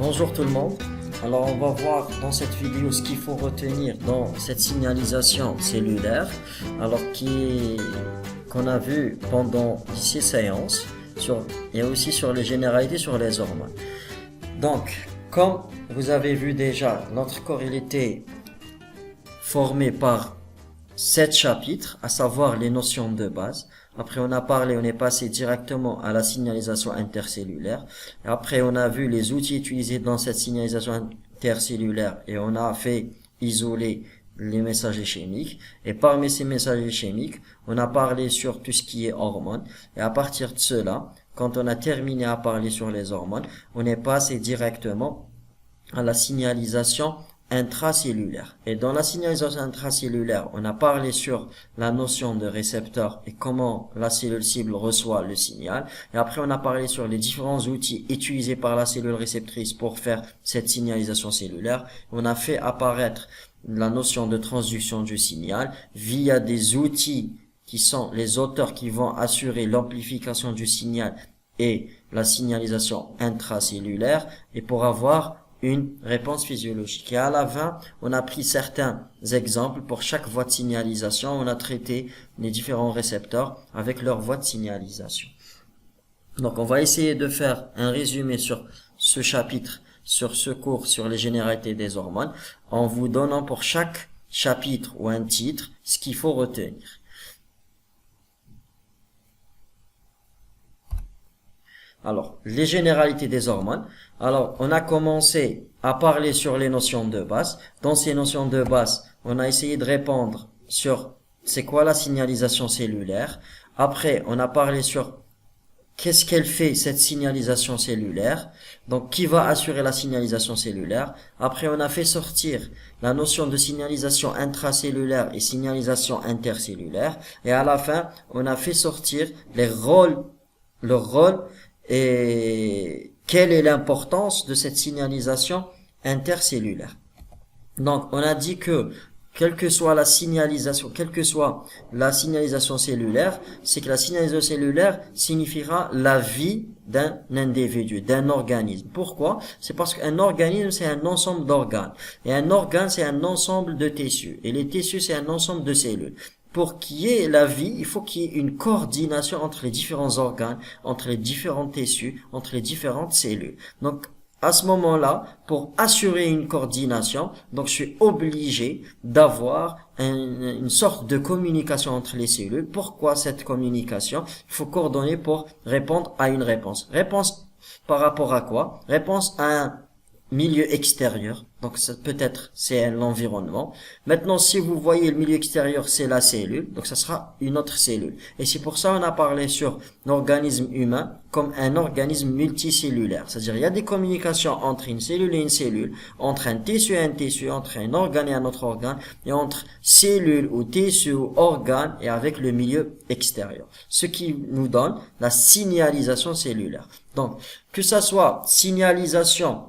Bonjour tout le monde. Alors on va voir dans cette vidéo ce qu'il faut retenir dans cette signalisation cellulaire, alors qu'on a vu pendant ces séances et aussi sur les généralités sur les hormones. Donc, comme vous avez vu déjà, notre corps il était formé par 7 chapitres, à savoir les notions de base. Après on est passé directement à la signalisation intercellulaire. Et après on a vu les outils utilisés dans cette signalisation intercellulaire et on a fait isoler les messagers chimiques. Et parmi ces messagers chimiques, on a parlé sur tout ce qui est hormones. Et à partir de cela, quand on a terminé à parler sur les hormones, on est passé directement à la signalisation intracellulaire. Et dans la signalisation intracellulaire, on a parlé sur la notion de récepteur et comment la cellule cible reçoit le signal. Et après, on a parlé sur les différents outils utilisés par la cellule réceptrice pour faire cette signalisation cellulaire. On a fait apparaître la notion de transduction du signal via des outils qui sont les auteurs qui vont assurer l'amplification du signal et la signalisation intracellulaire et pour avoir une réponse physiologique. Et à la fin, on a pris certains exemples pour chaque voie de signalisation. On a traité les différents récepteurs avec leur voie de signalisation. Donc, on va essayer de faire un résumé sur ce chapitre, sur ce cours, sur les généralités des hormones, en vous donnant pour chaque chapitre ou un titre ce qu'il faut retenir. Alors, les généralités des hormones. Alors, on a commencé à parler sur les notions de base. Dans ces notions de base, on a essayé de répondre sur c'est quoi la signalisation cellulaire. Après, on a parlé sur qu'est-ce qu'elle fait cette signalisation cellulaire. Donc, qui va assurer la signalisation cellulaire. Après, on a fait sortir la notion de signalisation intracellulaire et signalisation intercellulaire. Et à la fin, on a fait sortir leur rôle et quelle est l'importance de cette signalisation intercellulaire. Donc, on a dit que quelle que soit la signalisation cellulaire, c'est que la signalisation cellulaire signifiera la vie d'un individu, d'un organisme. Pourquoi? C'est parce qu'un organisme, c'est un ensemble d'organes. Et un organe, c'est un ensemble de tissus. Et les tissus, c'est un ensemble de cellules. Pour qu'il y ait la vie, il faut qu'il y ait une coordination entre les différents organes, entre les différents tissus, entre les différentes cellules. Donc, à ce moment-là, pour assurer une coordination, donc je suis obligé d'avoir une sorte de communication entre les cellules. Pourquoi cette communication? Il faut coordonner pour répondre à une réponse. Réponse par rapport à quoi? Réponse à un milieu extérieur, donc ça peut-être c'est l'environnement. Maintenant, si vous voyez le milieu extérieur, c'est la cellule, donc ça sera une autre cellule. Et c'est pour ça on a parlé sur l'organisme humain comme un organisme multicellulaire. C'est-à-dire il y a des communications entre une cellule et une cellule, entre un tissu et un tissu, entre un organe et un autre organe, et entre cellule ou tissu ou organe et avec le milieu extérieur. Ce qui nous donne la signalisation cellulaire. Donc, que ça soit signalisation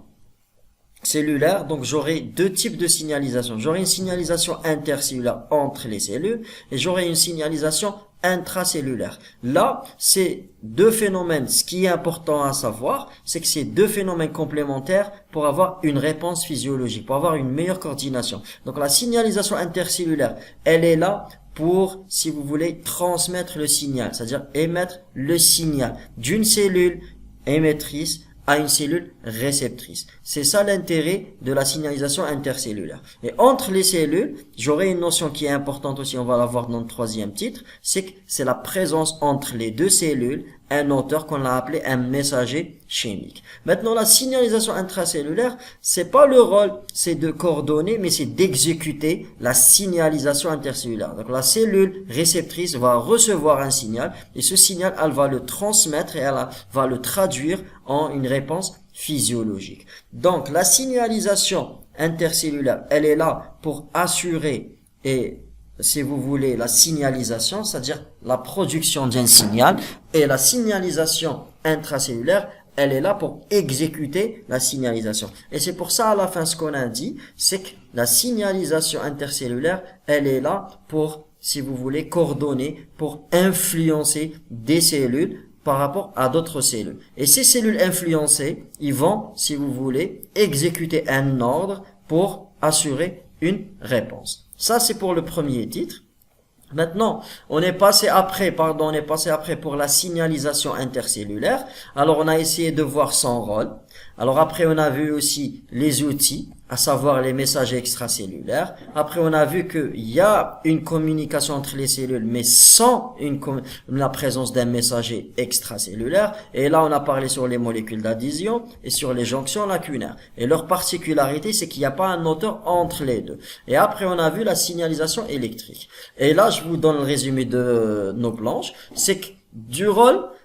cellulaire, donc j'aurai deux types de signalisation. J'aurai une signalisation intercellulaire entre les cellules et j'aurai une signalisation intracellulaire. Là, c'est deux phénomènes. Ce qui est important à savoir, c'est que c'est deux phénomènes complémentaires pour avoir une réponse physiologique, pour avoir une meilleure coordination. Donc la signalisation intercellulaire, elle est là pour, si vous voulez, transmettre le signal, c'est-à-dire émettre le signal d'une cellule émettrice à une cellule réceptrice. C'est ça l'intérêt de la signalisation intercellulaire. Et entre les cellules, j'aurai une notion qui est importante aussi, on va la voir dans le troisième titre, c'est que c'est la présence entre les deux cellules, un auteur qu'on a appelé un messager chimique. Maintenant, la signalisation intracellulaire, c'est pas le rôle, c'est de coordonner, mais c'est d'exécuter la signalisation intercellulaire. Donc, la cellule réceptrice va recevoir un signal, et ce signal, elle va le transmettre et elle va le traduire en une réponse physiologique. Donc, la signalisation intercellulaire, elle est là pour assurer et si vous voulez, la signalisation, c'est-à-dire la production d'un signal, et la signalisation intracellulaire, elle est là pour exécuter la signalisation. Et c'est pour ça, à la fin, ce qu'on a dit, c'est que la signalisation intercellulaire, elle est là pour, si vous voulez, coordonner, pour influencer des cellules par rapport à d'autres cellules. Et ces cellules influencées, ils vont, si vous voulez, exécuter un ordre pour assurer une réponse. Ça, c'est pour le premier titre. Maintenant, on est passé après pour la signalisation intercellulaire. Alors, on a essayé de voir son rôle. Alors après, on a vu aussi les outils, à savoir les messages extracellulaires. Après, on a vu qu'il y a une communication entre les cellules, mais sans la présence d'un messager extracellulaire. Et là, on a parlé sur les molécules d'adhésion et sur les jonctions lacunaires. Et leur particularité, c'est qu'il n'y a pas un moteur entre les deux. Et après, on a vu la signalisation électrique. Et là, je vous donne le résumé de nos planches. C'est que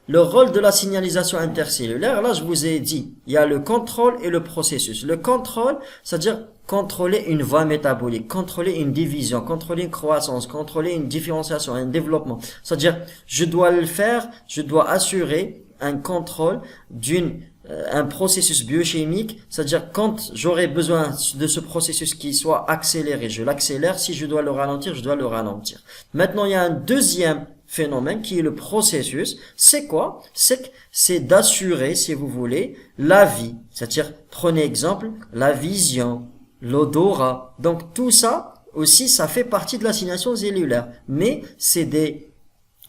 le rôle de la signalisation intercellulaire, là je vous ai dit, il y a le contrôle et le processus. Le contrôle, c'est-à-dire contrôler une voie métabolique, contrôler une division, contrôler une croissance, contrôler une différenciation, un développement. C'est-à-dire, je dois le faire, je dois assurer un contrôle un processus biochimique, c'est-à-dire quand j'aurai besoin de ce processus qui soit accéléré, je l'accélère, si je dois le ralentir, je dois le ralentir. Maintenant, il y a un deuxième phénomène qui est le processus. C'est quoi? C'est d'assurer, si vous voulez, la vie. C'est-à-dire, prenez exemple, la vision, l'odorat. Donc tout ça aussi, ça fait partie de la signalisation cellulaire. Mais c'est des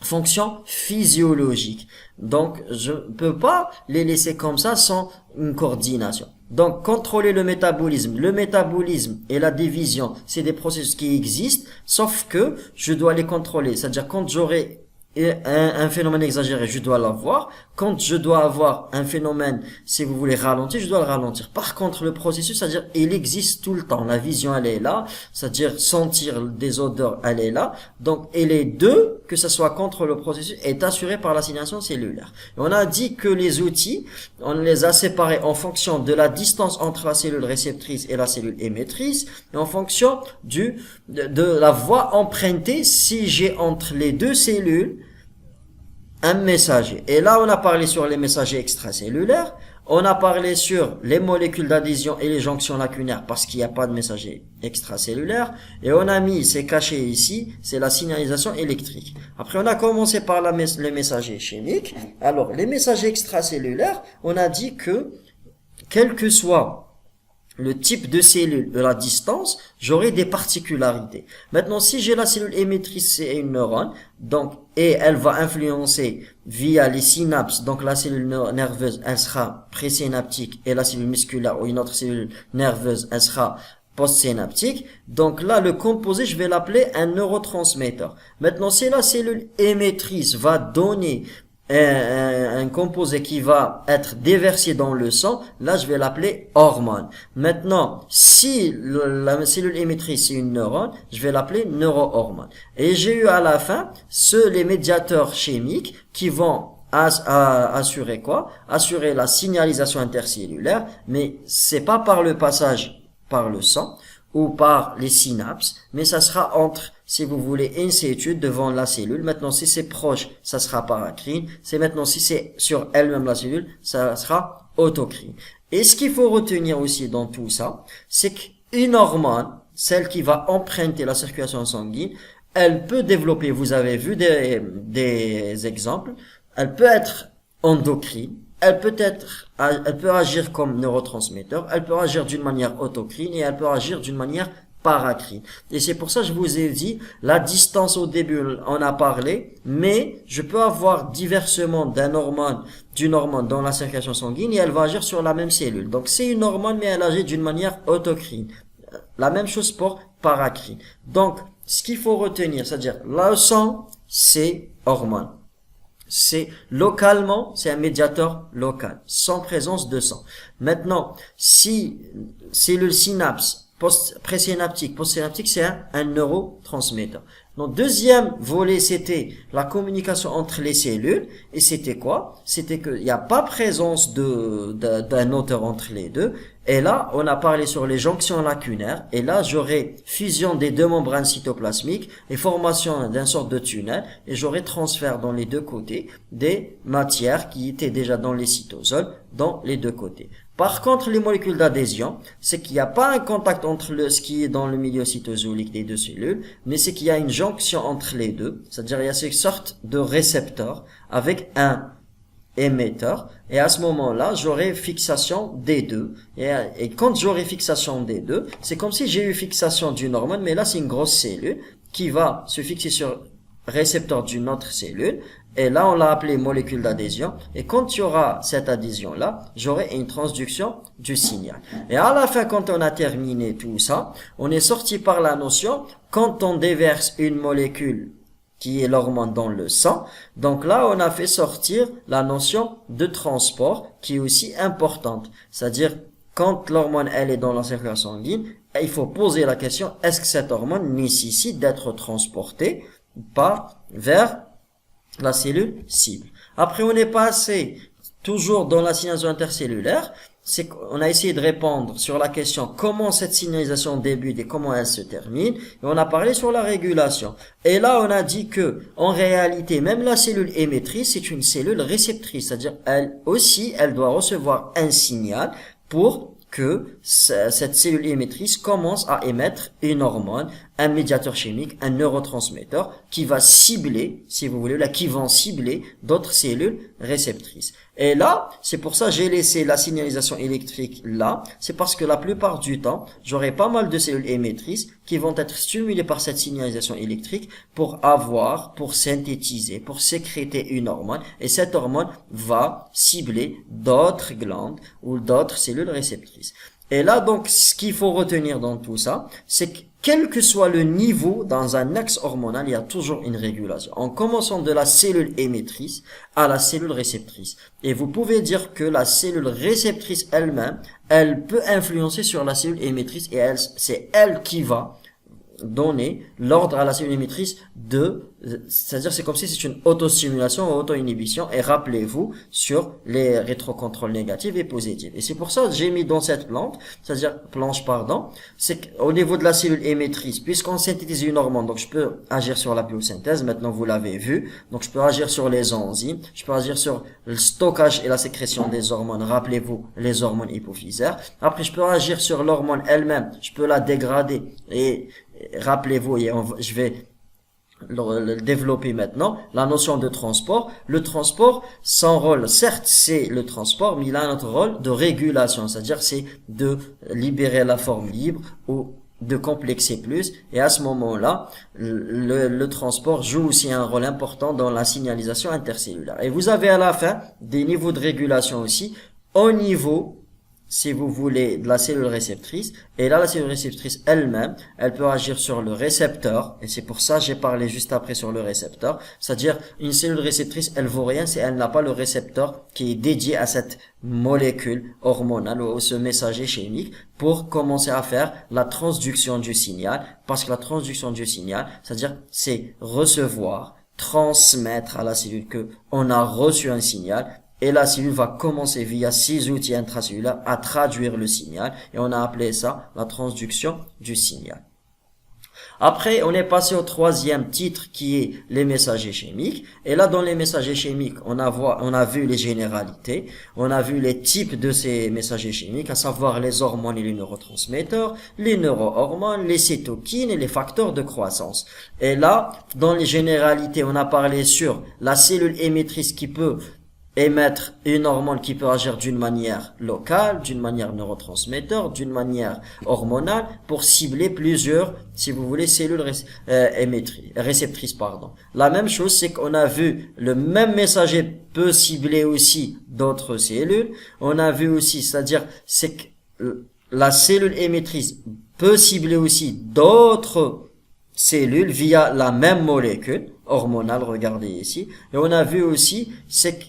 fonctions physiologiques. Donc, je ne peux pas les laisser comme ça sans une coordination. Donc, contrôler le métabolisme et la division, c'est des processus qui existent, sauf que je dois les contrôler. C'est-à-dire, quand j'aurai un phénomène exagéré, je dois l'avoir. Quand je dois avoir un phénomène, si vous voulez ralentir, je dois le ralentir. Par contre, le processus, c'est-à-dire, il existe tout le temps. La vision, elle est là. C'est-à-dire, sentir des odeurs, elle est là. Donc, et les deux, que ce soit contre le processus, est assuré par la signalisation cellulaire. Et on a dit que les outils, on les a séparés en fonction de la distance entre la cellule réceptrice et la cellule émettrice, et en fonction de la voie empruntée si j'ai entre les deux cellules un messager. Et là, on a parlé sur les messagers extracellulaires, on a parlé sur les molécules d'adhésion et les jonctions lacunaires parce qu'il n'y a pas de messager extracellulaire, et on a mis, c'est caché ici, c'est la signalisation électrique. Après, on a commencé par les messagers chimiques. Alors, les messagers extracellulaires, on a dit que, quel que soit le type de cellule, de la distance, j'aurai des particularités. Maintenant, si j'ai la cellule émettrice, c'est une neurone, donc, et elle va influencer via les synapses, donc la cellule nerveuse, elle sera présynaptique, et la cellule musculaire ou une autre cellule nerveuse, elle sera postsynaptique. Donc là, le composé, je vais l'appeler un neurotransmetteur. Maintenant, si la cellule émettrice va donner un composé qui va être déversé dans le sang, là je vais l'appeler hormone. Maintenant, si la cellule émettrice c'est une neurone, je vais l'appeler neurohormone. Et j'ai eu à la fin les médiateurs chimiques qui vont assurer quoi? Assurer la signalisation intercellulaire, mais c'est pas par le passage par le sang ou par les synapses, mais ça sera entre, si vous voulez, in situ devant la cellule. Maintenant, si c'est proche, ça sera paracrine. Si c'est sur elle-même la cellule, ça sera autocrine. Et ce qu'il faut retenir aussi dans tout ça, c'est qu'une hormone, celle qui va emprunter la circulation sanguine, elle peut développer, vous avez vu des exemples, elle peut être endocrine, elle peut agir comme neurotransmetteur, elle peut agir d'une manière autocrine et elle peut agir d'une manière paracrine. Et c'est pour ça que je vous ai dit, la distance au début, on a parlé, mais je peux avoir diversement d'une hormone dans la circulation sanguine et elle va agir sur la même cellule. Donc c'est une hormone mais elle agit d'une manière autocrine. La même chose pour paracrine. Donc ce qu'il faut retenir, c'est-à-dire le sang, c'est hormone. C'est localement, c'est un médiateur local, sans présence de sang. Maintenant, si cellule synapse, présynaptique, postsynaptique, c'est un neurotransmetteur. Donc, deuxième volet, c'était la communication entre les cellules. Et c'était quoi? C'était qu'il n'y a pas présence d'un moteur entre les deux. Et là, on a parlé sur les jonctions lacunaires. Et là, j'aurai fusion des deux membranes cytoplasmiques et formation d'un sorte de tunnel. Et j'aurai transfert dans les deux côtés des matières qui étaient déjà dans les cytosols, dans les deux côtés. Par contre, les molécules d'adhésion, c'est qu'il n'y a pas un contact entre ce qui est dans le milieu cytosolique des deux cellules, mais c'est qu'il y a une jonction entre les deux, c'est-à-dire il y a cette sorte de récepteur avec un émetteur, et à ce moment-là, j'aurai fixation des deux. Et quand j'aurai fixation des deux, c'est comme si j'ai eu fixation d'une hormone, mais là c'est une grosse cellule qui va se fixer sur récepteur d'une autre cellule, et là on l'a appelé molécule d'adhésion, et quand il y aura cette adhésion-là, j'aurai une transduction du signal. Et à la fin, quand on a terminé tout ça, on est sorti par la notion, quand on déverse une molécule qui est l'hormone dans le sang, donc là on a fait sortir la notion de transport qui est aussi importante, c'est-à-dire quand l'hormone elle est dans la circulation sanguine, il faut poser la question, est-ce que cette hormone nécessite d'être transportée vers la cellule cible. Après, on est passé toujours dans la signalisation intercellulaire, c'est qu'on a essayé de répondre sur la question comment cette signalisation débute et comment elle se termine, et on a parlé sur la régulation. Et là, on a dit que, en réalité, même la cellule émettrice, c'est une cellule réceptrice, c'est-à-dire elle aussi, elle doit recevoir un signal pour que cette cellule émettrice commence à émettre une hormone, un médiateur chimique, un neurotransmetteur qui va cibler, si vous voulez, là, qui vont cibler d'autres cellules réceptrices. Et là, c'est pour ça que j'ai laissé la signalisation électrique là, c'est parce que la plupart du temps, j'aurai pas mal de cellules émettrices qui vont être stimulées par cette signalisation électrique pour synthétiser, pour sécréter une hormone, et cette hormone va cibler d'autres glandes ou d'autres cellules réceptrices. Et là, donc, ce qu'il faut retenir dans tout ça, c'est que quel que soit le niveau dans un axe hormonal, il y a toujours une régulation. En commençant de la cellule émettrice à la cellule réceptrice. Et vous pouvez dire que la cellule réceptrice elle-même, elle peut influencer sur la cellule émettrice et c'est elle qui va donner l'ordre à la cellule émettrice c'est-à-dire c'est comme si c'est une auto-stimulation ou auto-inhibition, et rappelez-vous sur les rétrocontrôles négatifs et positifs. Et c'est pour ça que j'ai mis dans cette planche, c'est qu'au niveau de la cellule émettrice, puisqu'on synthétise une hormone, donc je peux agir sur la biosynthèse, maintenant vous l'avez vu, donc je peux agir sur les enzymes, je peux agir sur le stockage et la sécrétion des hormones, rappelez-vous les hormones hypophysaires. Après je peux agir sur l'hormone elle-même, je peux la dégrader, et rappelez-vous, je vais le développer maintenant, la notion de transport. Le transport, son rôle, certes c'est le transport, mais il a un autre rôle de régulation, c'est-à-dire c'est de libérer la forme libre ou de complexer plus, et à ce moment-là, le transport joue aussi un rôle important dans la signalisation intercellulaire. Et vous avez à la fin des niveaux de régulation aussi, au niveau, si vous voulez, de la cellule réceptrice. Et là, la cellule réceptrice elle-même, elle peut agir sur le récepteur. Et c'est pour ça que j'ai parlé juste après sur le récepteur. C'est-à-dire, une cellule réceptrice, elle vaut rien si elle n'a pas le récepteur qui est dédié à cette molécule hormonale ou ce messager chimique pour commencer à faire la transduction du signal. Parce que la transduction du signal, c'est-à-dire, c'est recevoir, transmettre à la cellule que on a reçu un signal. Et la cellule va commencer via ces outils intracellulaires à traduire le signal. Et on a appelé ça la transduction du signal. Après, on est passé au troisième titre qui est les messagers chimiques. Et là, dans les messagers chimiques, on a vu les généralités. On a vu les types de ces messagers chimiques, à savoir les hormones et les neurotransmetteurs, les neurohormones, les cytokines et les facteurs de croissance. Et là, dans les généralités, on a parlé sur la cellule émettrice qui peut émettre une hormone qui peut agir d'une manière locale, d'une manière neurotransmetteur, d'une manière hormonale, pour cibler plusieurs, si vous voulez, cellules réceptrices. La même chose, c'est qu'on a vu le même messager peut cibler aussi d'autres cellules. On a vu aussi, c'est-à-dire, c'est que la cellule émettrice peut cibler aussi d'autres cellules via la même molécule hormonale, regardez ici. Et on a vu aussi, c'est que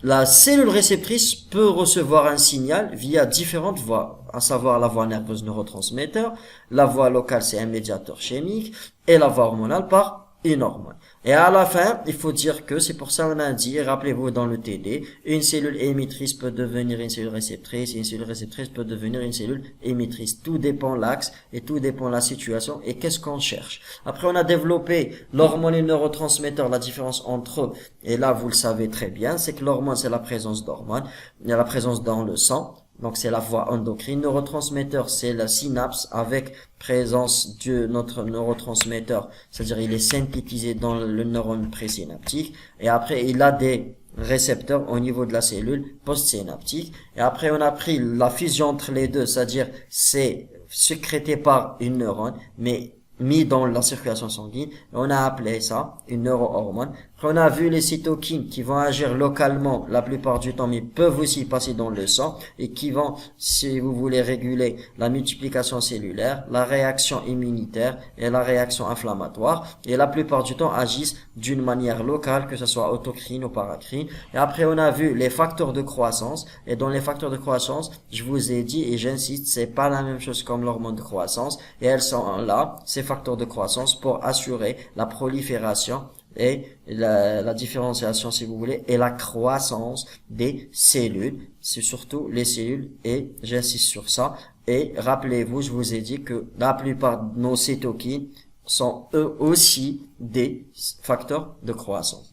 la cellule réceptrice peut recevoir un signal via différentes voies, à savoir la voie nerveuse neurotransmetteur, la voie locale c'est un médiateur chimique, et la voie hormonale par une hormone. Et à la fin, il faut dire que c'est pour ça qu'on a dit, rappelez-vous dans le TD, une cellule émettrice peut devenir une cellule réceptrice, et une cellule réceptrice peut devenir une cellule émettrice. Tout dépend l'axe, et tout dépend la situation, et qu'est-ce qu'on cherche. Après, on a développé l'hormone et le neurotransmetteur, la différence entre eux. Et là, vous le savez très bien, c'est que l'hormone, c'est la présence d'hormones, il y a la présence dans le sang, donc c'est la voie endocrine. Neurotransmetteur, c'est la synapse avec présence de notre neurotransmetteur, c'est-à-dire il est synthétisé dans le neurone présynaptique, et après il a des récepteurs au niveau de la cellule postsynaptique. Et après, on a pris la fusion entre les deux, c'est-à-dire c'est sécrété par une neurone, mais mis dans la circulation sanguine. On a appelé ça une neurohormone. On a vu les cytokines qui vont agir localement la plupart du temps, mais peuvent aussi passer dans le sang et qui vont, si vous voulez, réguler la multiplication cellulaire, la réaction immunitaire et la réaction inflammatoire. Et la plupart du temps agissent d'une manière locale, que ce soit autocrine ou paracrine. Et après, on a vu les facteurs de croissance. Et dans les facteurs de croissance, je vous ai dit et j'insiste, c'est pas la même chose comme l'hormone de croissance. Et elles sont là, ces facteurs de croissance, pour assurer la prolifération et la différenciation, si vous voulez, et la croissance des cellules. C'est surtout les cellules, et j'insiste sur ça. Et rappelez-vous, je vous ai dit que la plupart de nos cytokines sont eux aussi des facteurs de croissance.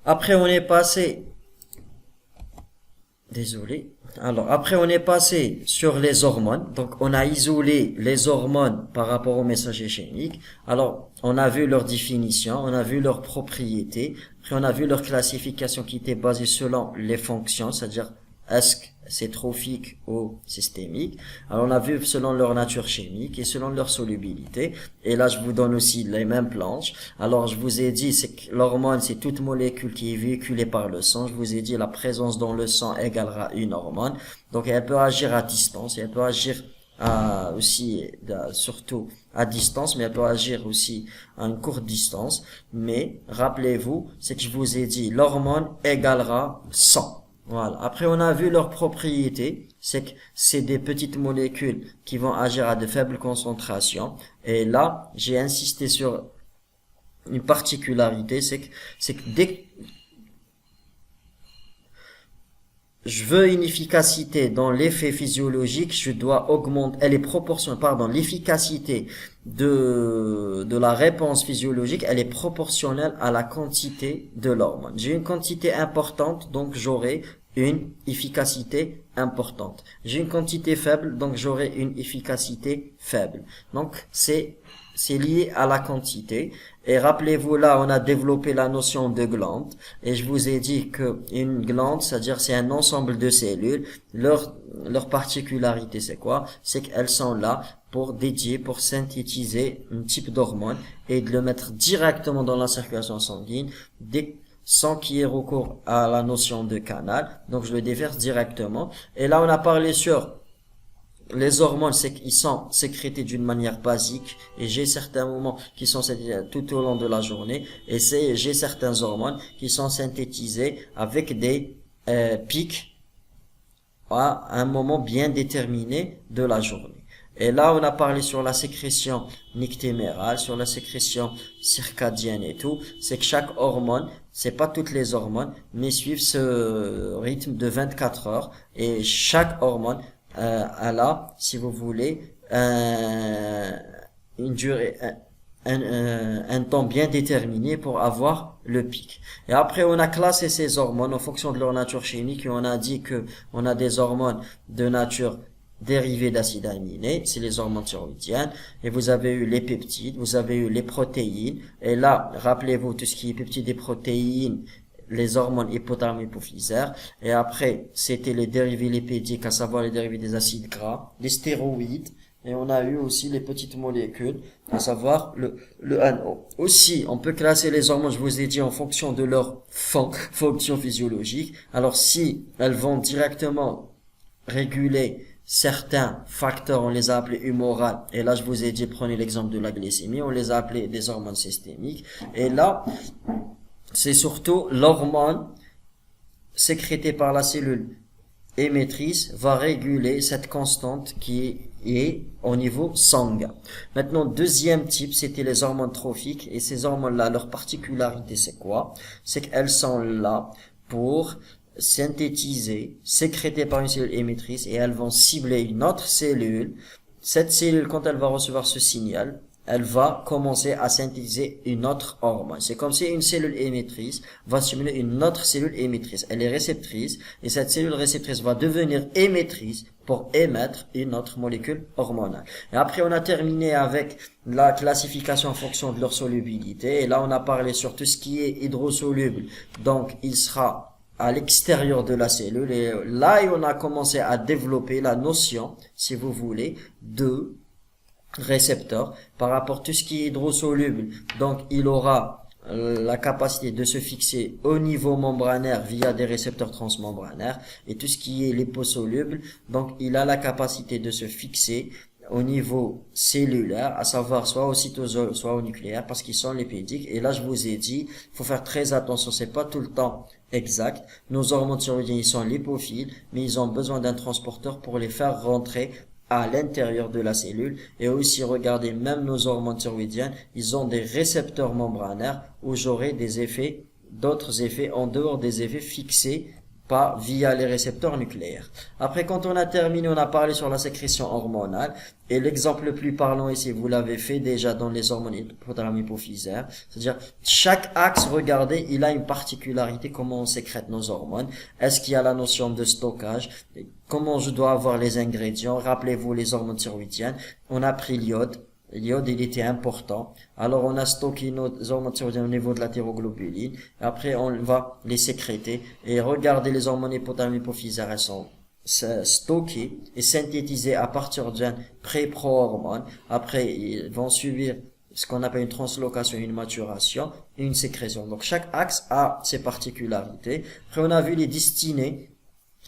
Après, on est passé, désolé. Alors, après, on est passé sur les hormones. Donc, on a isolé les hormones par rapport aux messagers chimiques. Alors, on a vu leur définition, on a vu leurs propriétés. Après, on a vu leur classification qui était basée selon les fonctions, c'est-à-dire est-ce que c'est trophique ou systémique. Alors, on a vu selon leur nature chimique et selon leur solubilité. Et là, je vous donne aussi les mêmes planches. Alors, je vous ai dit, c'est que l'hormone, c'est toute molécule qui est véhiculée par le sang. Je vous ai dit, la présence dans le sang égalera une hormone. Donc, elle peut agir à distance et elle peut agir surtout à distance, mais elle peut agir aussi à une courte distance. Mais, rappelez-vous, c'est que je vous ai dit, l'hormone égalera 100. Voilà. Après, on a vu leurs propriétés. C'est que c'est des petites molécules qui vont agir à de faibles concentrations. Et là, j'ai insisté sur une particularité. C'est que dès que je veux une efficacité dans l'effet physiologique, je dois augmenter, elle est proportionnelle, l'efficacité de la réponse physiologique, elle est proportionnelle à la quantité de l'hormone. J'ai une quantité importante, donc j'aurai une efficacité importante. J'ai une quantité faible, donc j'aurai une efficacité faible. Donc, c'est lié à la quantité. Et rappelez-vous, là, on a développé la notion de glande. Et je vous ai dit que une glande, c'est-à-dire c'est un ensemble de cellules. Leur particularité, c'est quoi? C'est qu'elles sont là pour synthétiser un type d'hormone et de le mettre directement dans la circulation sanguine, sans qu'il y ait recours à la notion de canal. Donc, je le déverse directement. Et là, on a parlé sur les hormones, c'est qu'ils sont sécrétés d'une manière basique, et j'ai certains moments qui sont sécrétés tout au long de la journée, et j'ai certaines hormones qui sont synthétisées avec des pics à un moment bien déterminé de la journée. Et là, on a parlé sur la sécrétion nictémérale, sur la sécrétion circadienne et tout. C'est que chaque hormone, c'est pas toutes les hormones, mais suivent ce rythme de 24 heures, et chaque hormone elle a, si vous voulez, une durée, un temps bien déterminé pour avoir le pic. Et après, on a classé ces hormones en fonction de leur nature chimique, et on a dit que on a des hormones de nature dérivées d'acides aminés, c'est les hormones thyroïdiennes, et vous avez eu les peptides, vous avez eu les protéines, et là, rappelez-vous, tout ce qui est peptides et protéines, les hormones hypothalamo-hypophysaires, et après, c'était les dérivés lipidiques, à savoir les dérivés des acides gras, les stéroïdes, et on a eu aussi les petites molécules, à savoir le NO. Aussi, on peut classer les hormones, je vous ai dit, en fonction de leur fonction physiologique. Alors, si elles vont directement réguler certains facteurs, on les a appelés humorales, et là, je vous ai dit, prenez l'exemple de la glycémie, on les a appelés des hormones systémiques, et là, c'est surtout l'hormone sécrétée par la cellule émettrice va réguler cette constante qui est au niveau sanguin. Maintenant, deuxième type, c'était les hormones trophiques, et ces hormones-là, leur particularité, c'est quoi? C'est qu'elles sont là pour synthétiser, sécrétées par une cellule émettrice, et elles vont cibler une autre cellule. Cette cellule, quand elle va recevoir ce signal, elle va commencer à synthétiser une autre hormone. C'est comme si une cellule émettrice va stimuler une autre cellule émettrice. Elle est réceptrice, et cette cellule réceptrice va devenir émettrice, pour émettre une autre molécule hormonale. Et après, on a terminé avec la classification en fonction de leur solubilité. Et là, on a parlé sur tout ce qui est hydrosoluble. Donc, il sera à l'extérieur de la cellule. Et là, on a commencé à développer la notion, si vous voulez, de récepteur par rapport à tout ce qui est hydrosoluble. Donc, il aura la capacité de se fixer au niveau membranaire via des récepteurs transmembranaires, et tout ce qui est liposoluble, donc il a la capacité de se fixer au niveau cellulaire, à savoir soit au cytosol, soit au nucléaire, parce qu'ils sont lipédiques. Et là, je vous ai dit, il faut faire très attention, c'est pas tout le temps exact. Nos hormones thyroïdiennes, ils sont lipophiles, mais ils ont besoin d'un transporteur pour les faire rentrer à l'intérieur de la cellule. Et aussi, regardez, même nos hormones thyroïdiennes, ils ont des récepteurs membranaires où j'aurai d'autres effets en dehors des effets fixés via les récepteurs nucléaires. Après, quand on a terminé, on a parlé sur la sécrétion hormonale. Et l'exemple le plus parlant ici, vous l'avez fait déjà dans les hormones hypothalamo-hypophysaires. C'est-à-dire, chaque axe, regardez, il a une particularité, comment on sécrète nos hormones. Est-ce qu'il y a la notion de stockage? Comment je dois avoir les ingrédients? Rappelez-vous les hormones thyroïdiennes. On a pris l'iode. L'iode, il était important. Alors, on a stocké nos hormones thyroïdiennes au niveau de la thyroglobuline. Après, on va les sécréter. Et regardez, les hormones hypothalamo-hypophysaires, elles sont stockées et synthétisées à partir d'un pré-pro-hormone. Après, ils vont subir ce qu'on appelle une translocation, une maturation et une sécrétion. Donc, chaque axe a ses particularités. Après, on a vu les destinées.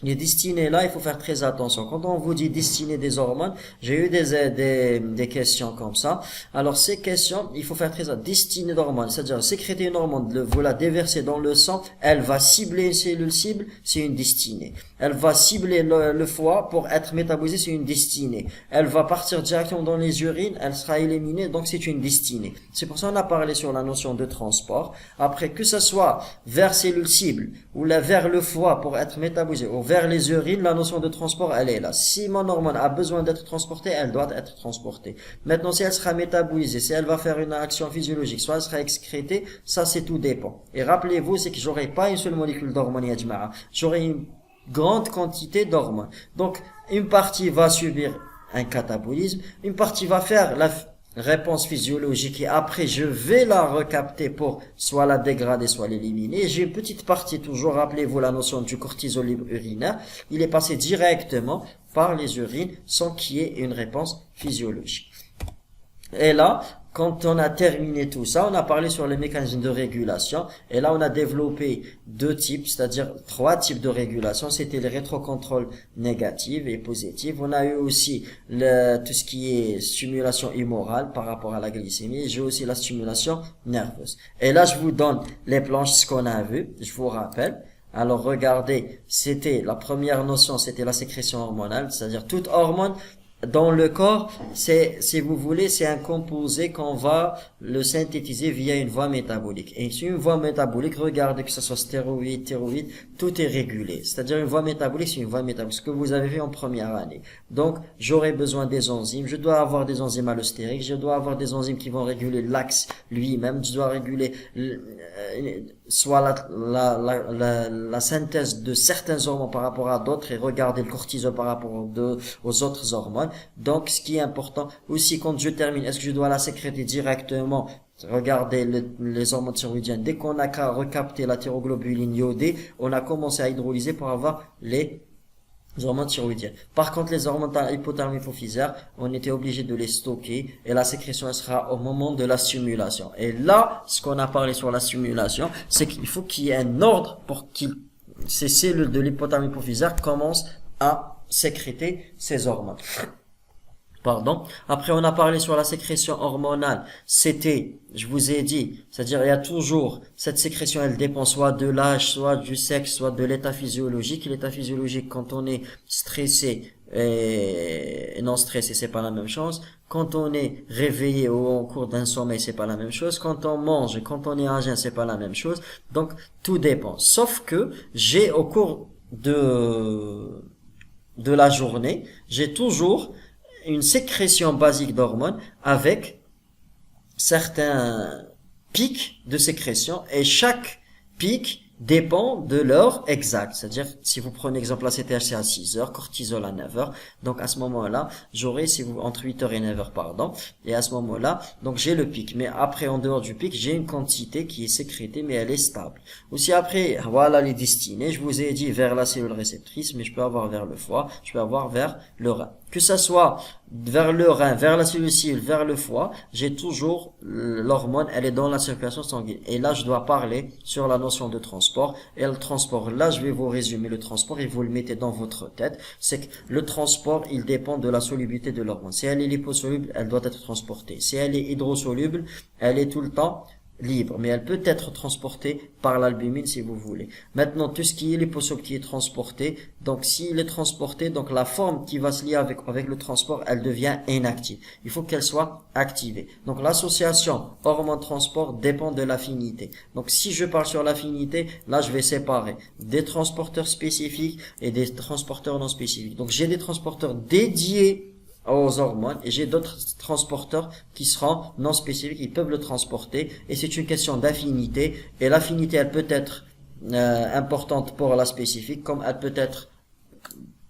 Les destinées, là, il faut faire très attention. Quand on vous dit destinées des hormones, j'ai eu des questions comme ça. Alors, ces questions, il faut faire très attention. Destinée d'hormones, c'est-à-dire sécréter une hormone, vous la déverser dans le sang, elle va cibler une cellule cible, c'est une destinée. Elle va cibler le foie pour être métabolisée, c'est une destinée. Elle va partir directement dans les urines, elle sera éliminée, donc c'est une destinée. C'est pour ça qu'on a parlé sur la notion de transport. Après, que ce soit vers cellule cible, ou vers le foie pour être métabolisée, ou vers les urines, la notion de transport, elle est là. Si mon hormone a besoin d'être transportée, elle doit être transportée. Maintenant, si elle sera métabolisée, si elle va faire une action physiologique, soit elle sera excrétée, ça c'est tout dépend. Et rappelez-vous, c'est que j'aurai pas une seule molécule d'hormone yajma'a. J'aurai une grande quantité d'hormones. Donc, une partie va subir un catabolisme, une partie va faire la réponse physiologique et après je vais la recapter pour soit la dégrader, soit l'éliminer. J'ai une petite partie, toujours rappelez-vous la notion du cortisol urinaire, il est passé directement par les urines sans qu'il y ait une réponse physiologique. Et là, quand on a terminé tout ça, on a parlé sur les mécanismes de régulation. Et là, on a développé deux types, c'est-à-dire trois types de régulation. C'était les rétrocontrôles négatives et positives. On a eu aussi tout ce qui est stimulation immorale par rapport à la glycémie. J'ai aussi la stimulation nerveuse. Et là, je vous donne les planches, ce qu'on a vu. Je vous rappelle. Alors, regardez, la première notion, c'était la sécrétion hormonale, c'est-à-dire toute hormone dans le corps, si vous voulez, c'est un composé qu'on va le synthétiser via une voie métabolique. Et sur une voie métabolique, regardez que ce soit stéroïde, thyroïde, tout est régulé. C'est-à-dire une voie métabolique, c'est une voie métabolique, ce que vous avez fait en première année. Donc, j'aurai besoin des enzymes, je dois avoir des enzymes allostériques, je dois avoir des enzymes qui vont réguler l'axe lui-même, je dois réguler soit la synthèse de certains hormones par rapport à d'autres et regarder le cortisol par rapport aux autres hormones. Donc, ce qui est important aussi quand je termine, est-ce que je dois la sécréter directement? Regardez les hormones thyroïdiennes. Dès qu'on a recapté la thyroglobuline iodée, on a commencé à hydrolyser pour avoir les hormones thyroïdiennes. Par contre, les hormones hypothalamo-hypophysaires, on était obligé de les stocker et la sécrétion elle sera au moment de la stimulation. Et là, ce qu'on a parlé sur la stimulation, c'est qu'il faut qu'il y ait un ordre pour que ces cellules de l'hypothalamo-hypophysaire commencent à sécréter ces hormones. Après, on a parlé sur la sécrétion hormonale. Je vous ai dit, c'est-à-dire il y a toujours cette sécrétion, elle dépend soit de l'âge, soit du sexe, soit de l'état physiologique. L'état physiologique, quand on est stressé et non stressé, c'est pas la même chose. Quand on est réveillé ou en cours d'un sommeil, c'est pas la même chose. Quand on mange et quand on est à jeun, c'est pas la même chose. Donc, tout dépend. Sauf que au cours de la journée, j'ai toujours une sécrétion basique d'hormones avec certains pics de sécrétion et chaque pic dépend de l'heure exacte. C'est-à-dire, si vous prenez exemple la CTHC à 6 heures, cortisol à 9 heures, donc à ce moment-là, j'aurai, si vous, entre 8 heures et 9 heures, pardon, et à ce moment-là, donc j'ai le pic. Mais après, en dehors du pic, j'ai une quantité qui est sécrétée, mais elle est stable. Aussi après, voilà les destinées. Je vous ai dit vers la cellule réceptrice, mais je peux avoir vers le foie, je peux avoir vers le rein. Que ça soit vers le rein, vers la cellule cible, vers le foie, j'ai toujours l'hormone, elle est dans la circulation sanguine. Et là, je dois parler sur la notion de transport. Et le transport, là, je vais vous résumer le transport et vous le mettez dans votre tête. C'est que le transport, il dépend de la solubilité de l'hormone. Si elle est liposoluble, elle doit être transportée. Si elle est hydrosoluble, elle est tout le temps libre, mais elle peut être transportée par l'albumine si vous voulez. Maintenant, tout ce qui est liposoluble qui est transporté, donc s'il est transporté, donc la forme qui va se lier avec le transport, elle devient inactive. Il faut qu'elle soit activée. Donc l'association hormone-transport dépend de l'affinité. Donc si je parle sur l'affinité, là je vais séparer des transporteurs spécifiques et des transporteurs non spécifiques. Donc j'ai des transporteurs dédiés aux hormones et j'ai d'autres transporteurs qui seront non spécifiques, ils peuvent le transporter et c'est une question d'affinité et l'affinité elle peut être importante pour la spécifique comme elle peut être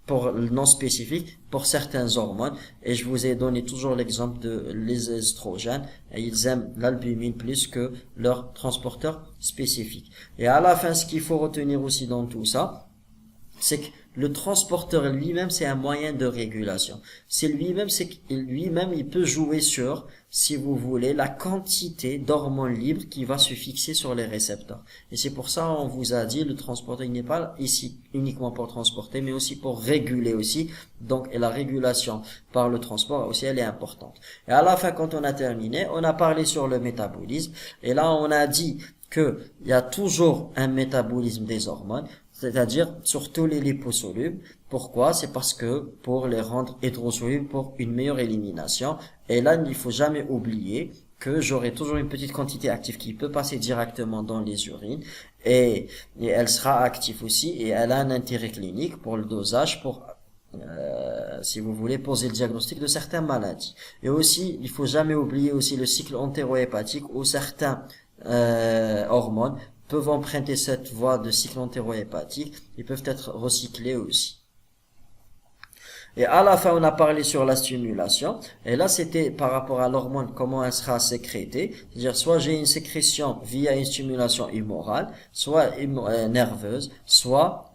pour le non spécifique pour certaines hormones et je vous ai donné toujours l'exemple de les estrogènes et ils aiment l'albumine plus que leur transporteur spécifique. Et à la fin, ce qu'il faut retenir aussi dans tout ça, c'est que le transporteur lui-même, c'est un moyen de régulation. C'est lui-même, il peut jouer sur, si vous voulez, la quantité d'hormones libres qui va se fixer sur les récepteurs. Et c'est pour ça, on vous a dit, le transporteur, il n'est pas ici uniquement pour transporter, mais aussi pour réguler aussi. Donc, et la régulation par le transport aussi, elle est importante. Et à la fin, quand on a terminé, on a parlé sur le métabolisme. Et là, on a dit que il y a toujours un métabolisme des hormones, c'est-à-dire surtout les liposolubles. Pourquoi? C'est parce que pour les rendre hydrosolubles pour une meilleure élimination. Et là, il ne faut jamais oublier que j'aurai toujours une petite quantité active qui peut passer directement dans les urines et elle sera active aussi et elle a un intérêt clinique pour le dosage, pour si vous voulez poser le diagnostic de certaines maladies. Et aussi, il faut jamais oublier aussi le cycle entérohépatique où certains hormones peuvent emprunter cette voie de cycle entérohépatique, ils peuvent être recyclés aussi. Et à la fin, on a parlé sur la stimulation. Et là, c'était par rapport à l'hormone, comment elle sera sécrétée. C'est-à-dire, soit j'ai une sécrétion via une stimulation immorale, soit nerveuse, soit,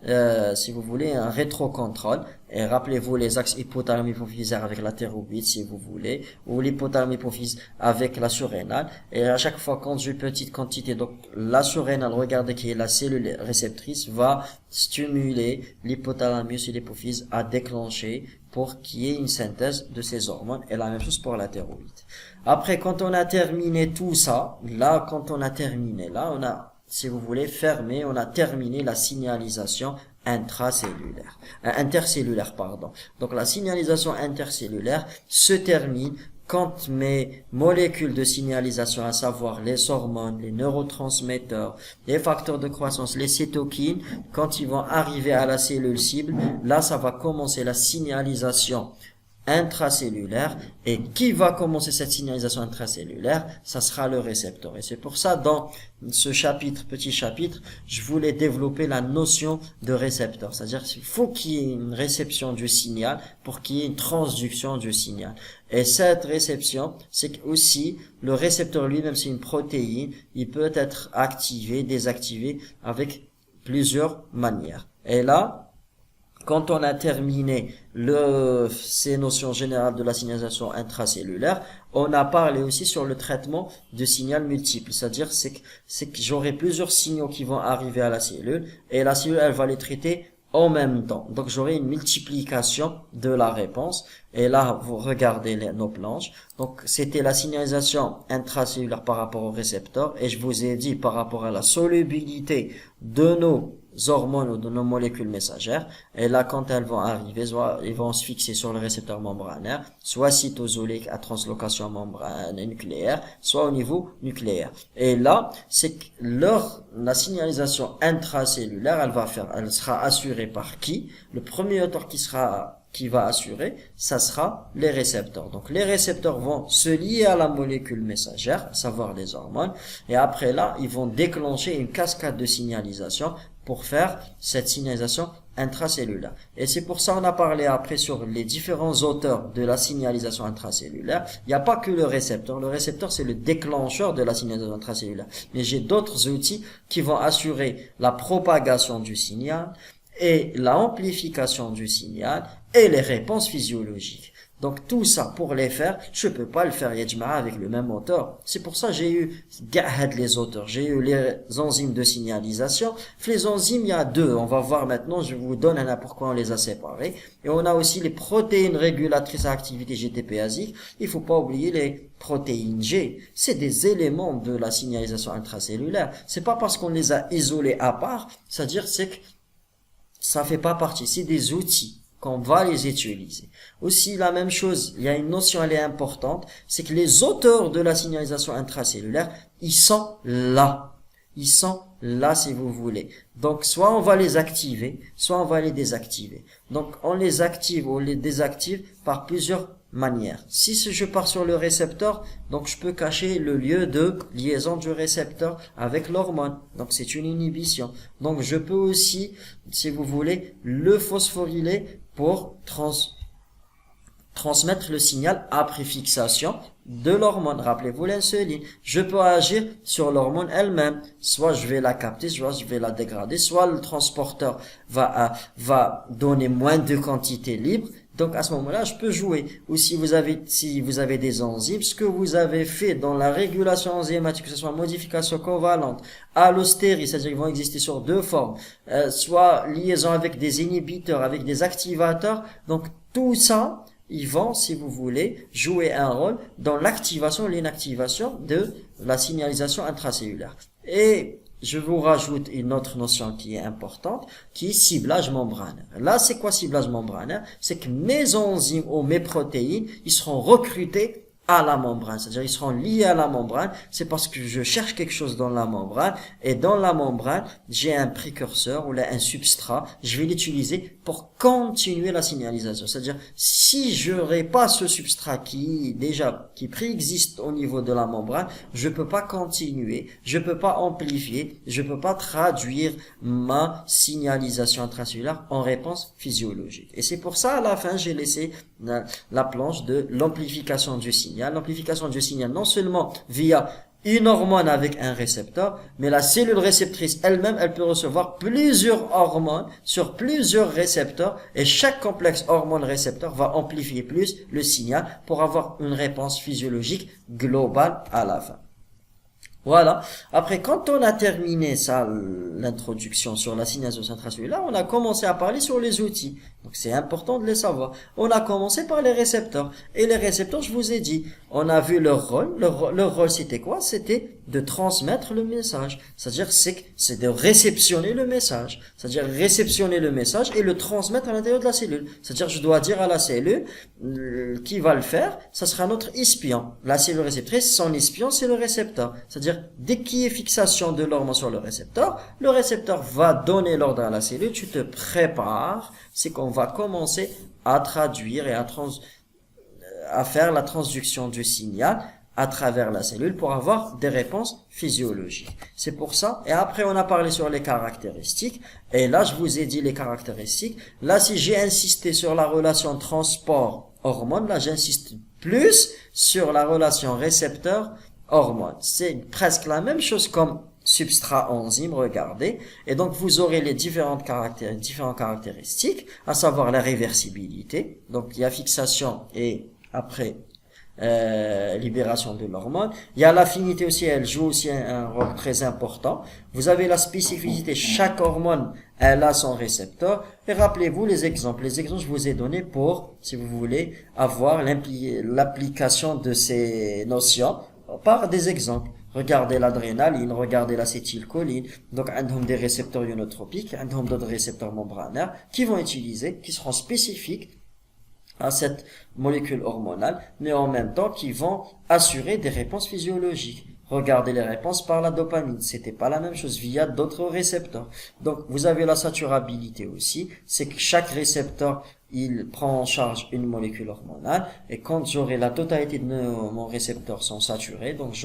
si vous voulez, un rétrocontrôle. Et rappelez-vous les axes hypothalame hypophysaire avec la thyroïde, si vous voulez, ou l'hypothalame hypophyse avec la surrénale. Et à chaque fois, quand j'ai une petite quantité, donc la surrénale, regardez qui est la cellule réceptrice, va stimuler l'hypothalamus et l'hypophyse à déclencher pour qu'il y ait une synthèse de ces hormones. Et la même chose pour la thyroïde. Après, quand on a terminé tout ça, là, on a, si vous voulez, fermé, on a terminé la signalisation intercellulaire, pardon. Donc la signalisation intercellulaire se termine quand mes molécules de signalisation, à savoir les hormones, les neurotransmetteurs, les facteurs de croissance, les cytokines, quand ils vont arriver à la cellule cible, là ça va commencer la signalisation intracellulaire. Et qui va commencer cette signalisation intracellulaire? Ça sera le récepteur. Et c'est pour ça, dans ce petit chapitre, je voulais développer la notion de récepteur. C'est-à-dire qu'il faut qu'il y ait une réception du signal pour qu'il y ait une transduction du signal. Et cette réception, c'est que aussi le récepteur lui-même, c'est une protéine. Il peut être activé, désactivé avec plusieurs manières. Et là, quand on a terminé ces notions générales de la signalisation intracellulaire, on a parlé aussi sur le traitement de signal multiple. C'est-à-dire, c'est que j'aurai plusieurs signaux qui vont arriver à la cellule, et la cellule, elle va les traiter en même temps. Donc, j'aurai une multiplication de la réponse. Et là, vous regardez nos planches. Donc, c'était la signalisation intracellulaire par rapport au récepteur. Et je vous ai dit par rapport à la solubilité de nos hormones ou de nos molécules messagères. Et là, quand elles vont arriver, soit ils vont se fixer sur le récepteur membranaire, soit cytosolique à translocation membrane nucléaire, soit au niveau nucléaire. Et là, c'est que la signalisation intracellulaire, elle sera assurée par qui? Le premier moteur qui qui va assurer, ça sera les récepteurs. Donc les récepteurs vont se lier à la molécule messagère, à savoir les hormones, et après là, ils vont déclencher une cascade de signalisation pour faire cette signalisation intracellulaire. Et c'est pour ça qu'on a parlé après sur les différents auteurs de la signalisation intracellulaire. Il n'y a pas que le récepteur. Le récepteur, c'est le déclencheur de la signalisation intracellulaire. Mais j'ai d'autres outils qui vont assurer la propagation du signal et l'amplification du signal et les réponses physiologiques. Donc tout ça, pour les faire, je peux pas le faire avec le même auteur. C'est pour ça que j'ai eu les auteurs. J'ai eu les enzymes de signalisation. Les enzymes, il y a deux. On va voir maintenant, je vous donne pourquoi on les a séparés. Et on a aussi les protéines régulatrices à activité GTPasique. Il faut pas oublier les protéines G. C'est des éléments de la signalisation intracellulaire. C'est pas parce qu'on les a isolés à part, c'est-à-dire c'est que ça fait pas partie. C'est des outils qu'on va les utiliser. Aussi, la même chose, il y a une notion, elle est importante, c'est que les auteurs de la signalisation intracellulaire, ils sont là. Ils sont là, si vous voulez. Donc, soit on va les activer, soit on va les désactiver. Donc, on les active ou on les désactive par plusieurs manières. Si je pars sur le récepteur, donc je peux cacher le lieu de liaison du récepteur avec l'hormone. Donc c'est une inhibition. Donc je peux aussi, si vous voulez, le phosphoryler pour transmettre le signal après fixation de l'hormone. Rappelez-vous l'insuline. Je peux agir sur l'hormone elle-même. Soit je vais la capter, soit je vais la dégrader, soit le transporteur va donner moins de quantité libre. Donc à ce moment-là, je peux jouer. Ou si vous avez des enzymes, ce que vous avez fait dans la régulation enzymatique, que ce soit modification covalente, allostérie, c'est-à-dire qu'ils vont exister sur deux formes, soit liaison avec des inhibiteurs, avec des activateurs. Donc tout ça, ils vont, si vous voulez, jouer un rôle dans l'activation ou l'inactivation de la signalisation intracellulaire. Et je vous rajoute une autre notion qui est importante, qui est ciblage membranaire. Là, c'est quoi ciblage membranaire? C'est que mes enzymes ou mes protéines, ils seront recrutés à la membrane, c'est-à-dire ils seront liés à la membrane. C'est parce que je cherche quelque chose dans la membrane, et dans la membrane, j'ai un précurseur ou là un substrat, je vais l'utiliser pour continuer la signalisation. C'est-à-dire, si je n'aurais pas ce substrat qui préexiste au niveau de la membrane, je peux pas continuer, je peux pas amplifier, je peux pas traduire ma signalisation intracellulaire en réponse physiologique. Et c'est pour ça, à la fin, j'ai laissé la planche de l'amplification du signal. L'amplification du signal, non seulement via une hormone avec un récepteur, mais la cellule réceptrice elle-même, elle peut recevoir plusieurs hormones sur plusieurs récepteurs, et chaque complexe hormone-récepteur va amplifier plus le signal pour avoir une réponse physiologique globale à la fin. Voilà. Après, quand on a terminé ça, l'introduction sur la signalisation intracellulaire, on a commencé à parler sur les outils. Donc, c'est important de les savoir. On a commencé par les récepteurs. Et les récepteurs, je vous ai dit, on a vu leur rôle. Leur rôle, c'était quoi? C'était de transmettre le message. C'est-à-dire, c'est de réceptionner le message. C'est-à-dire, réceptionner le message et le transmettre à l'intérieur de la cellule. C'est-à-dire, je dois dire à la cellule, qui va le faire, ça sera notre espion. La cellule réceptrice, son espion, c'est le récepteur. C'est-à-dire, dès qu'il y ait fixation de l'hormone sur le récepteur va donner l'ordre à la cellule, tu te prépares, c'est qu'on va commencer à traduire et à faire la transduction du signal à travers la cellule pour avoir des réponses physiologiques. C'est pour ça. Et après, on a parlé sur les caractéristiques. Et là, je vous ai dit les caractéristiques. Là, si j'ai insisté sur la relation transport-hormone, là, j'insiste plus sur la relation récepteur-hormone. C'est presque la même chose comme substrat-enzyme, regardez. Et donc, vous aurez les différentes caractéristiques, à savoir la réversibilité. Donc, il y a fixation et après libération de l'hormone. Il y a l'affinité aussi, elle joue aussi un rôle très important. Vous avez la spécificité, chaque hormone, elle a son récepteur. Et rappelez-vous les exemples. Les exemples, je vous ai donné pour, si vous voulez, avoir l'application de ces notions par des exemples. Regardez l'adrénaline, regardez l'acétylcholine. Donc, on a des récepteurs ionotropiques, on a d'autres récepteurs membranaires qui seront spécifiques à cette molécule hormonale, mais en même temps qui vont assurer des réponses physiologiques. regarder les réponses par la dopamine. C'était pas la même chose via d'autres récepteurs. Donc, vous avez la saturabilité aussi. C'est que chaque récepteur, il prend en charge une molécule hormonale. Et quand j'aurai la totalité de mon récepteur sont saturés, donc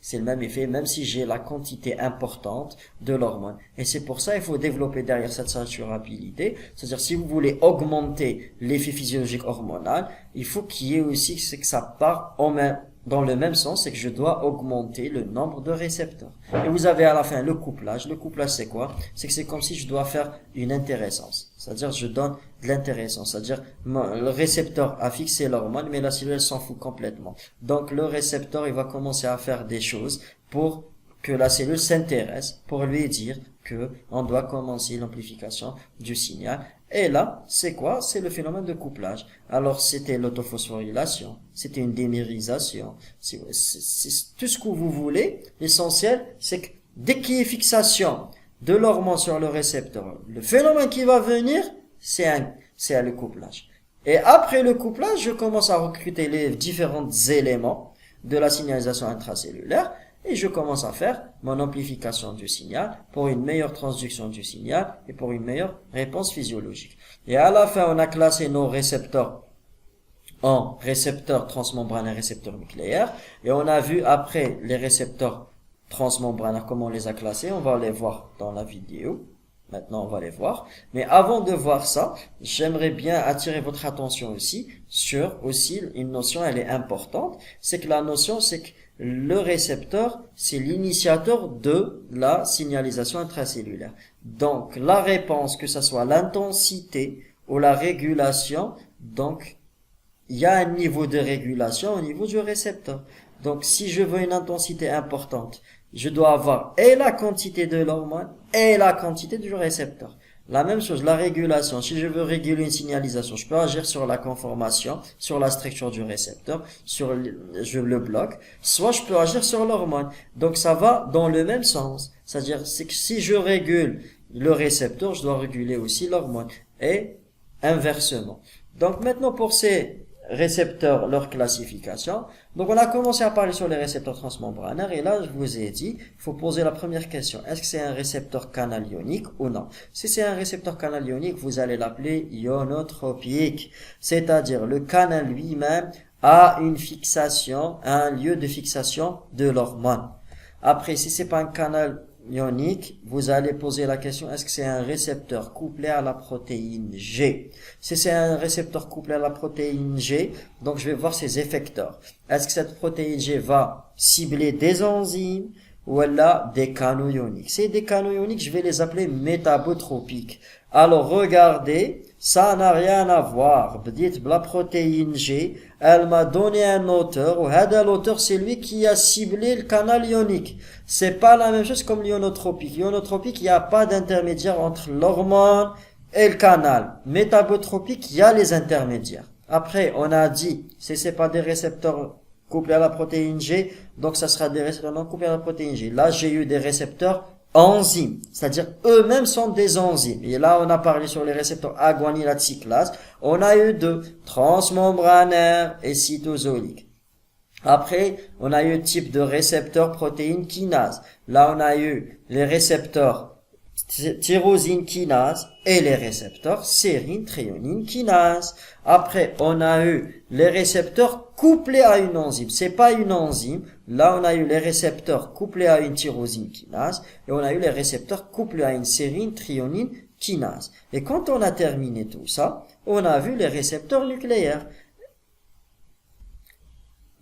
c'est le même effet, même si j'ai la quantité importante de l'hormone. Et c'est pour ça, il faut développer derrière cette saturabilité. C'est-à-dire, si vous voulez augmenter l'effet physiologique hormonal, il faut qu'il y ait aussi, c'est que ça part dans le même sens, c'est que je dois augmenter le nombre de récepteurs. Et vous avez à la fin le couplage. Le couplage, c'est quoi? C'est que c'est comme si je dois faire une intéressence. C'est-à-dire, je donne de l'intéressence. C'est-à-dire, le récepteur a fixé l'hormone, mais la cellule, elle s'en fout complètement. Donc, le récepteur, il va commencer à faire des choses pour que la cellule s'intéresse, pour lui dire que on doit commencer l'amplification du signal. Et là, c'est quoi? C'est le phénomène de couplage. Alors, c'était l'autophosphorylation, c'était une démérisation, c'est tout ce que vous voulez. L'essentiel, c'est que dès qu'il y ait fixation de l'hormone sur le récepteur, le phénomène qui va venir, c'est le couplage. Et après le couplage, je commence à recruter les différents éléments de la signalisation intracellulaire, et je commence à faire mon amplification du signal pour une meilleure transduction du signal et pour une meilleure réponse physiologique. Et à la fin, on a classé nos récepteurs en récepteurs transmembranaires et récepteurs nucléaires. Et on a vu après les récepteurs transmembranaires comment on les a classés. On va les voir dans la vidéo. Maintenant, on va les voir. Mais avant de voir ça, j'aimerais bien attirer votre attention aussi sur une notion, elle est importante. C'est que la notion, c'est que le récepteur, c'est l'initiateur de la signalisation intracellulaire. Donc, la réponse, que ce soit l'intensité ou la régulation, donc, il y a un niveau de régulation au niveau du récepteur. Donc, si je veux une intensité importante, je dois avoir et la quantité de l'hormone et la quantité du récepteur. La même chose, la régulation. Si je veux réguler une signalisation, je peux agir sur la conformation, sur la structure du récepteur, je le bloque, soit je peux agir sur l'hormone. Donc ça va dans le même sens. C'est-à-dire, c'est que si je régule le récepteur, je dois réguler aussi l'hormone. Et inversement. Donc maintenant pour ces récepteurs, leur classification. Donc on a commencé à parler sur les récepteurs transmembranaires et là je vous ai dit, il faut poser la première question. Est-ce que c'est un récepteur canal ionique ou non? Si c'est un récepteur canal ionique, vous allez l'appeler ionotropique. C'est-à-dire le canal lui-même a une fixation, un lieu de fixation de l'hormone. Après, si c'est pas un canal ionique, vous allez poser la question, est-ce que c'est un récepteur couplé à la protéine G? Si c'est un récepteur couplé à la protéine G, donc je vais voir ses effecteurs. Est-ce que cette protéine G va cibler des enzymes ou elle a des canaux ioniques? C'est des canaux ioniques, je vais les appeler métabotropiques. Alors regardez, ça n'a rien à voir. Dites, la protéine G, elle m'a donné un auteur, ou l'auteur c'est lui qui a ciblé le canal ionique. C'est pas la même chose comme l'ionotropique. L'ionotropique, il n'y a pas d'intermédiaire entre l'hormone et le canal. Métabotropique, il y a les intermédiaires. Après, on a dit, si c'est pas des récepteurs couplés à la protéine G, donc ça sera des récepteurs non couplés à la protéine G. Là, j'ai eu des récepteurs enzymes, c'est-à-dire eux-mêmes sont des enzymes. Et là, on a parlé sur les récepteurs aguanylate cyclase. On a eu deux, transmembranaires et cytosoliques. Après, on a eu le type de récepteur protéine kinase. Là, on a eu les récepteurs tyrosine kinase et les récepteurs sérine thréonine kinase. Après, on a eu les récepteurs couplés à une enzyme. C'est pas une enzyme. Là, on a eu les récepteurs couplés à une tyrosine kinase et on a eu les récepteurs couplés à une sérine thréonine kinase. Et quand on a terminé tout ça, on a vu les récepteurs nucléaires.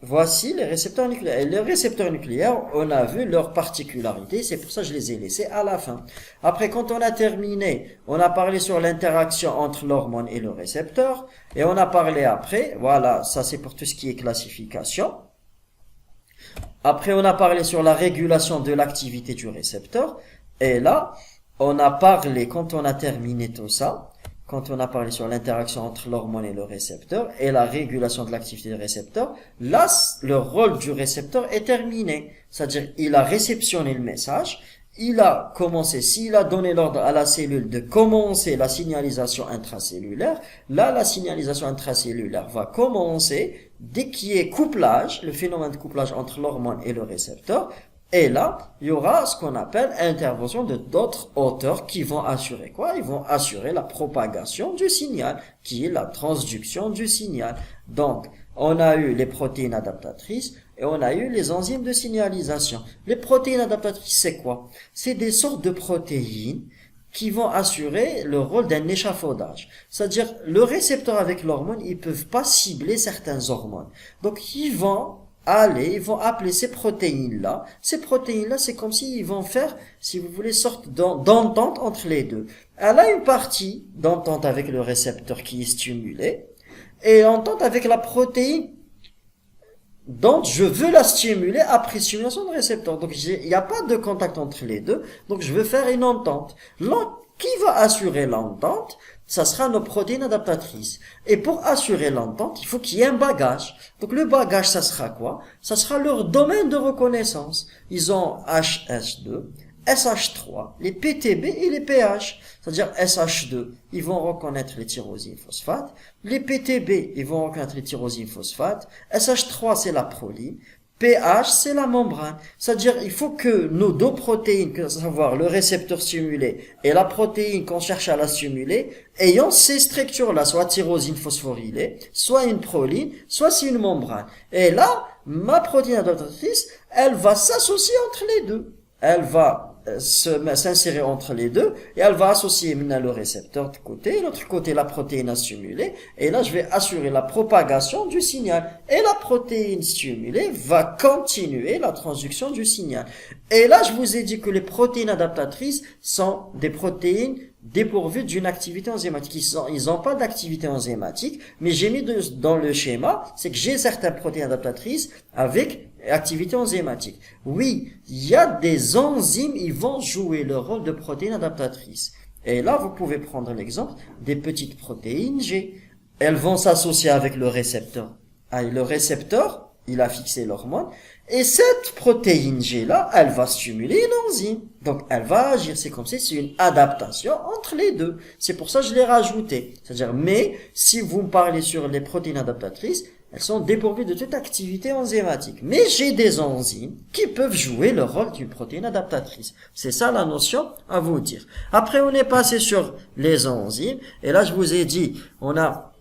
Voici les récepteurs nucléaires. Et les récepteurs nucléaires, on a vu leurs particularités, c'est pour ça que je les ai laissés à la fin. Après, quand on a terminé, on a parlé sur l'interaction entre l'hormone et le récepteur, et on a parlé après, voilà, ça c'est pour tout ce qui est classification. Après, on a parlé sur la régulation de l'activité du récepteur, et là, on a parlé, quand on a terminé tout ça, quand on a parlé sur l'interaction entre l'hormone et le récepteur et la régulation de l'activité du récepteur, là, le rôle du récepteur est terminé. C'est-à-dire, il a réceptionné le message il a commencé, s'il a donné l'ordre à la cellule de commencer la signalisation intracellulaire, là, la signalisation intracellulaire va commencer dès qu'il y ait couplage, le phénomène de couplage entre l'hormone et le récepteur, et là, il y aura ce qu'on appelle intervention de d'autres auteurs qui vont assurer quoi? Ils vont assurer la propagation du signal, qui est la transduction du signal. Donc, on a eu les protéines adaptatrices et on a eu les enzymes de signalisation. Les protéines adaptatrices, c'est quoi? C'est des sortes de protéines qui vont assurer le rôle d'un échafaudage. C'est-à-dire, le récepteur avec l'hormone, ils peuvent pas cibler certaines hormones. Donc, ils vont appeler ces protéines-là. Ces protéines-là, c'est comme s'ils vont faire, si vous voulez, sorte d'entente entre les deux. Elle a une partie d'entente avec le récepteur qui est stimulé, et entente avec la protéine dont je veux la stimuler après stimulation de récepteur. Donc, il n'y a pas de contact entre les deux. Donc, je veux faire une entente. Qui va assurer l'entente? Ça sera nos protéines adaptatrices. Et pour assurer l'entente, il faut qu'il y ait un bagage. Donc, le bagage, ça sera quoi? Ça sera leur domaine de reconnaissance. Ils ont HS2, SH3, les PTB et les PH. C'est-à-dire SH2, ils vont reconnaître les tyrosine phosphate. Les PTB, ils vont reconnaître les tyrosine phosphate. SH3, c'est la proline. pH, c'est la membrane. C'est-à-dire, il faut que nos deux protéines, à savoir le récepteur stimulé et la protéine qu'on cherche à la stimuler, ayant ces structures-là, soit tyrosine phosphorylée, soit une proline, soit c'est une membrane. Et là, ma protéine adaptatrice, elle va s'associer entre les deux. Elle va s'insérer entre les deux et elle va associer maintenant le récepteur de côté et l'autre côté la protéine à stimuler, et là je vais assurer la propagation du signal et la protéine stimulée va continuer la transduction du signal. Et là je vous ai dit que les protéines adaptatrices sont des protéines dépourvues d'une activité enzymatique. Ils n'ont pas d'activité enzymatique, mais j'ai mis dans le schéma, c'est que j'ai certaines protéines adaptatrices avec activité enzymatique. Oui, il y a des enzymes, ils vont jouer le rôle de protéines adaptatrices. Et là, vous pouvez prendre l'exemple des petites protéines G. Elles vont s'associer avec le récepteur. Ah, et le récepteur, il a fixé l'hormone. Et cette protéine G-là, elle va stimuler une enzyme. Donc, elle va agir. C'est comme si c'est une adaptation entre les deux. C'est pour ça que je l'ai rajouté. C'est-à-dire, mais, si vous me parlez sur les protéines adaptatrices, elles sont dépourvues de toute activité enzymatique. Mais j'ai des enzymes qui peuvent jouer le rôle d'une protéine adaptatrice. C'est ça la notion à vous dire. Après, on est passé sur les enzymes. Et là, je vous ai dit, on a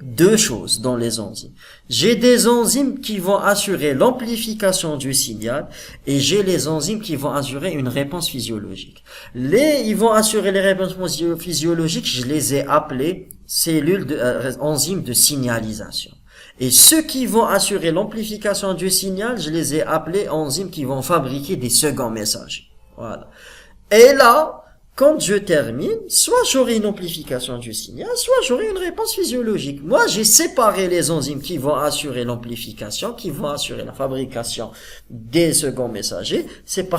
deux choses dans les enzymes. J'ai des enzymes qui vont assurer l'amplification du signal et j'ai les enzymes qui vont assurer une réponse physiologique. Ils vont assurer les réponses physiologiques, je les ai appelés enzymes de signalisation. Et ceux qui vont assurer l'amplification du signal, je les ai appelés enzymes qui vont fabriquer des seconds messagers. Voilà. Et là, quand je termine, soit j'aurai une amplification du signal, soit j'aurai une réponse physiologique. Moi, j'ai séparé les enzymes qui vont assurer l'amplification, qui vont assurer la fabrication des seconds messagers. C'est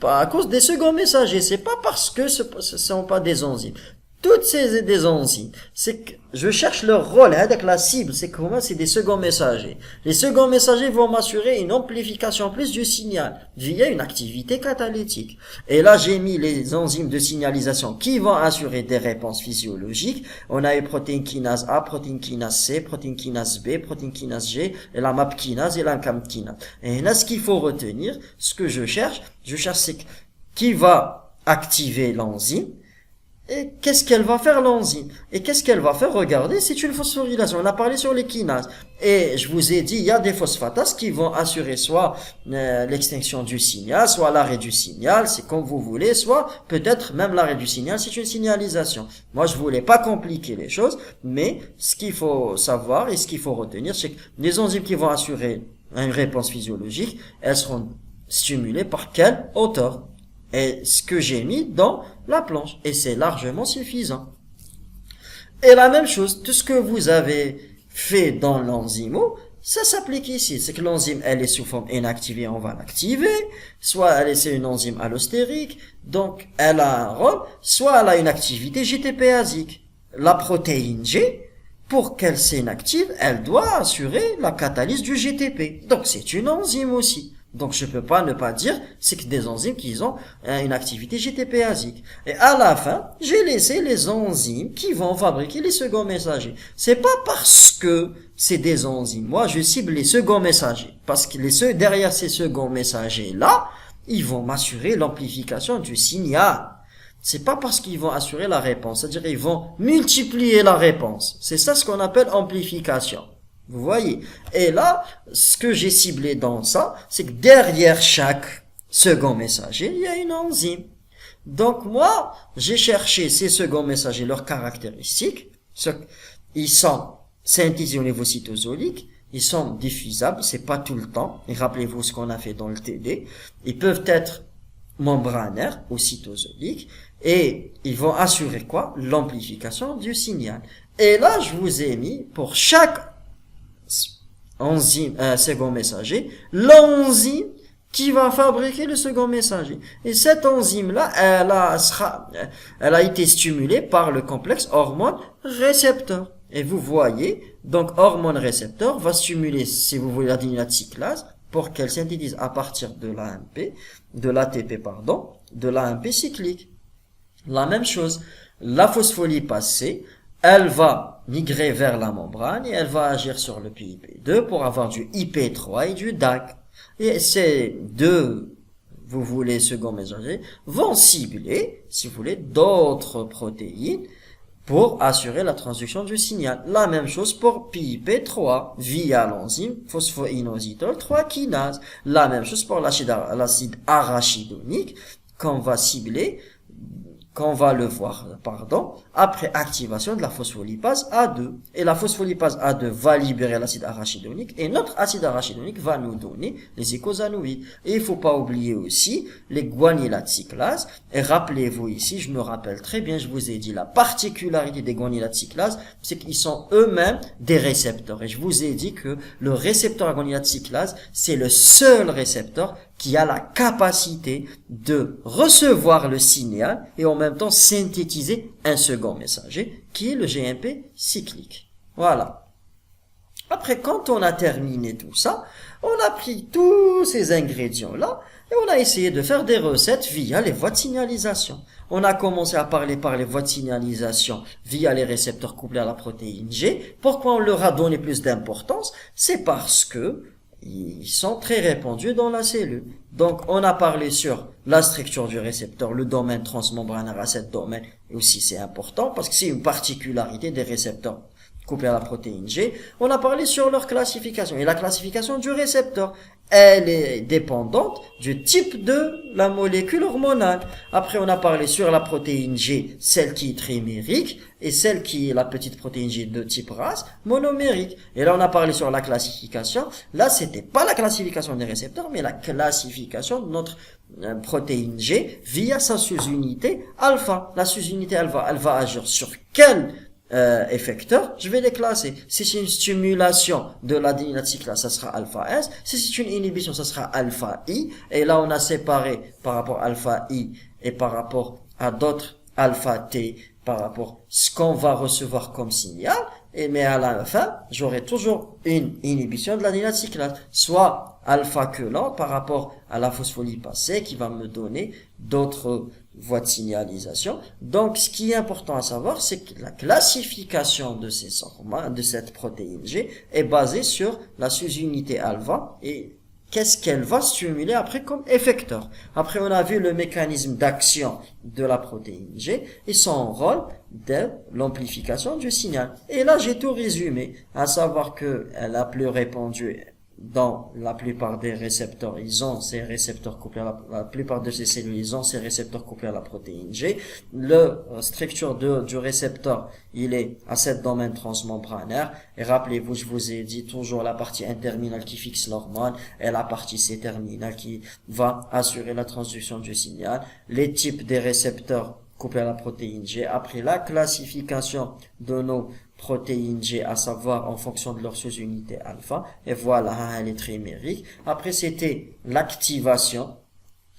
à cause des seconds messagers. C'est pas parce que ce sont pas des enzymes. Toutes ces des enzymes, c'est que je cherche leur rôle, avec la cible, c'est comment c'est des seconds messagers. Les seconds messagers vont m'assurer une amplification plus du signal via une activité catalytique. Et là, j'ai mis les enzymes de signalisation qui vont assurer des réponses physiologiques. On a eu protéine kinase A, protéine kinase C, protéine kinase B, protéine kinase G, et la MAP kinase et la CAM kinase. Et là, ce qu'il faut retenir, ce que je cherche c'est qui va activer l'enzyme. Et qu'est-ce qu'elle va faire l'enzyme? Et qu'est-ce qu'elle va faire? Regardez, c'est une phosphorylation. On a parlé sur les kinases. Et je vous ai dit, il y a des phosphatases qui vont assurer soit l'extinction du signal, soit l'arrêt du signal, c'est comme vous voulez, soit peut-être même l'arrêt du signal, c'est une signalisation. Moi, je voulais pas compliquer les choses, mais ce qu'il faut savoir et ce qu'il faut retenir, c'est que les enzymes qui vont assurer une réponse physiologique, elles seront stimulées par quelle hauteur? Et ce que j'ai mis dans la planche. Et c'est largement suffisant. Et la même chose, tout ce que vous avez fait dans l'enzymo, ça s'applique ici. C'est que l'enzyme, elle est sous forme inactivée, on va l'activer. Soit c'est une enzyme allostérique, donc elle a un rôle. Soit elle a une activité GTPasique. La protéine G, pour qu'elle s'inactive, elle doit assurer la catalyse du GTP. Donc c'est une enzyme aussi. Donc je peux pas ne pas dire c'est que des enzymes qui ont une activité GTPasique. Et à la fin, j'ai laissé les enzymes qui vont fabriquer les seconds messagers. C'est pas parce que c'est des enzymes. Moi, je cible les seconds messagers parce que derrière ces seconds messagers là, ils vont m'assurer l'amplification du signal. C'est pas parce qu'ils vont assurer la réponse, c'est-à-dire ils vont multiplier la réponse. C'est ça ce qu'on appelle amplification. Vous voyez? Et là, ce que j'ai ciblé dans ça, c'est que derrière chaque second messager, il y a une enzyme. Donc moi, j'ai cherché ces seconds messagers, leurs caractéristiques. Ils sont synthétisés au niveau cytosolique, ils sont diffusables, c'est pas tout le temps. Et rappelez-vous ce qu'on a fait dans le TD. Ils peuvent être membranaires ou cytosoliques et ils vont assurer quoi? L'amplification du signal. Et là, je vous ai mis pour chaque enzyme, second messager, l'enzyme qui va fabriquer le second messager. Et cette enzyme-là, elle a été stimulée par le complexe hormone-récepteur. Et vous voyez, donc hormone-récepteur va stimuler, si vous voulez, l'adénylate cyclase pour qu'elle synthétise à partir de l'AMP, de l'ATP, pardon, de l'AMP cyclique. La même chose, la phospholipase C, elle va migrer vers la membrane et elle va agir sur le PIP2 pour avoir du IP3 et du DAC. Et ces deux, vous voulez, second messagers, vont cibler, si vous voulez, d'autres protéines pour assurer la transduction du signal. La même chose pour PIP3 via l'enzyme phosphoinositol 3 kinase. La même chose pour l'acide arachidonique qu'on va cibler, qu'on va le voir, après activation de la phospholipase A2. Et la phospholipase A2 va libérer l'acide arachidonique et notre acide arachidonique va nous donner les icosanoïdes. Et il faut pas oublier aussi les guanylates cyclases. Et rappelez-vous ici, je me rappelle très bien, je vous ai dit la particularité des guanylates cyclases, c'est qu'ils sont eux-mêmes des récepteurs. Et je vous ai dit que le récepteur à guanylate cyclase, c'est le seul récepteur qui a la capacité de recevoir le signal et en même temps synthétiser un second messager qui est le GMP cyclique. Voilà. Après, quand on a terminé tout ça, on a pris tous ces ingrédients-là et on a essayé de faire des recettes via les voies de signalisation. On a commencé à parler par les voies de signalisation via les récepteurs couplés à la protéine G. Pourquoi on leur a donné plus d'importance? C'est parce que ils sont très répandus dans la cellule. Donc, on a parlé sur la structure du récepteur, le domaine transmembranaire à cet domaine, et aussi c'est important parce que c'est une particularité des récepteurs couplés à la protéine G. On a parlé sur leur classification, et la classification du récepteur, elle est dépendante du type de la molécule hormonale. Après, on a parlé sur la protéine G, celle qui est trimérique, et celle qui est la petite protéine G de type RAS, monomérique. Et là, on a parlé sur la classification. Là, c'était pas la classification des récepteurs, mais la classification de notre protéine G via sa sous-unité alpha. La sous-unité alpha, elle va agir sur quel effecteurs, je vais les classer. Si c'est une stimulation de l'adénylate cyclase, ça sera alpha S. Si c'est une inhibition, ça sera alpha I. Et là, on a séparé par rapport à alpha I et par rapport à d'autres alpha T, par rapport à ce qu'on va recevoir comme signal. Mais à la fin, j'aurai toujours une inhibition de l'adénylate cyclase, soit alpha que lent par rapport à la phospholipase C qui va me donner d'autres voie de signalisation. Donc, ce qui est important à savoir, c'est que la classification de de cette protéine G est basée sur la sous-unité alpha et qu'est-ce qu'elle va stimuler après comme effecteur. Après, on a vu le mécanisme d'action de la protéine G et son rôle de l'amplification du signal. Et là, j'ai tout résumé, à savoir que elle a plus répandu dans la plupart des récepteurs, ils ont ces récepteurs couplés à la plupart de ces cellules, ils ont ces récepteurs couplés à la protéine G. La structure du récepteur, il est à cet domaine transmembranaire. Et rappelez-vous, je vous ai dit toujours la partie N-terminale qui fixe l'hormone et la partie C-terminale qui va assurer la transduction du signal. Les types des récepteurs couplés à la protéine G. Après la classification de nos protéines G, à savoir en fonction de leur sous-unité alpha, et voilà, elle est trimérique. Après, c'était l'activation.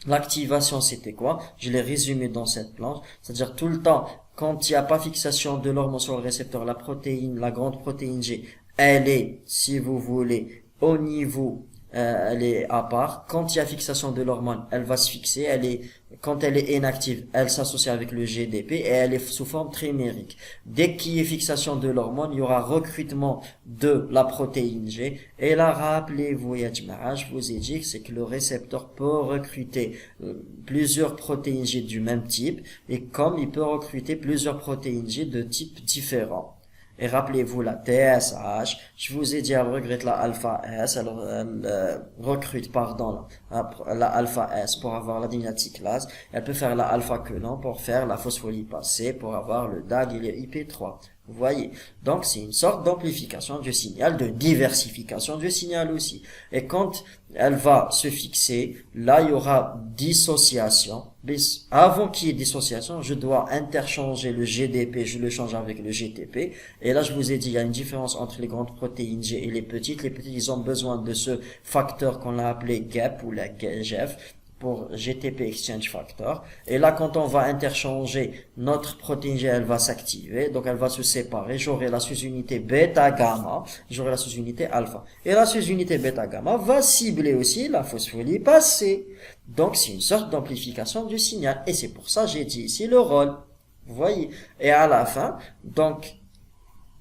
L'activation, c'était quoi? Je l'ai résumé dans cette planche, c'est-à-dire tout le temps, quand il n'y a pas fixation de l'hormone sur le récepteur, la protéine, la grande protéine G, elle est, si vous voulez, au niveau elle est à part. Quand il y a fixation de l'hormone, elle va se fixer. Quand elle est inactive, elle s'associe avec le GDP et elle est sous forme trimérique. Dès qu'il y ait fixation de l'hormone, il y aura recrutement de la protéine G. Et là, rappelez-vous, ya jama'a, je vous ai dit que c'est que le récepteur peut recruter plusieurs protéines G du même type, et comme il peut recruter plusieurs protéines G de types différents. Et rappelez-vous la TSH, je vous ai dit, elle recrute la alpha S, elle recrute, pardon, la alpha S pour avoir la dynacyclase. Elle peut faire la alpha quenol pour faire la phospholipase C pour avoir le DAG et le IP3. Vous voyez. Donc, c'est une sorte d'amplification du signal, de diversification du signal aussi. Et quand elle va se fixer, là, il y aura dissociation. Mais avant qu'il y ait dissociation, je dois interchanger le GDP, je le change avec le GTP. Et là, je vous ai dit, il y a une différence entre les grandes protéines G et les petites. Les petites, ils ont besoin de ce facteur qu'on a appelé GAP ou la GEF, pour GTP Exchange Factor. Et là, quand on va interchanger, notre protéine G, elle va s'activer. Donc, elle va se séparer. J'aurai la sous-unité bêta-gamma. J'aurai la sous-unité alpha. Et la sous-unité bêta-gamma va cibler aussi la phospholipase C. Donc, c'est une sorte d'amplification du signal. Et c'est pour ça que j'ai dit ici le rôle. Vous voyez. Et à la fin, donc,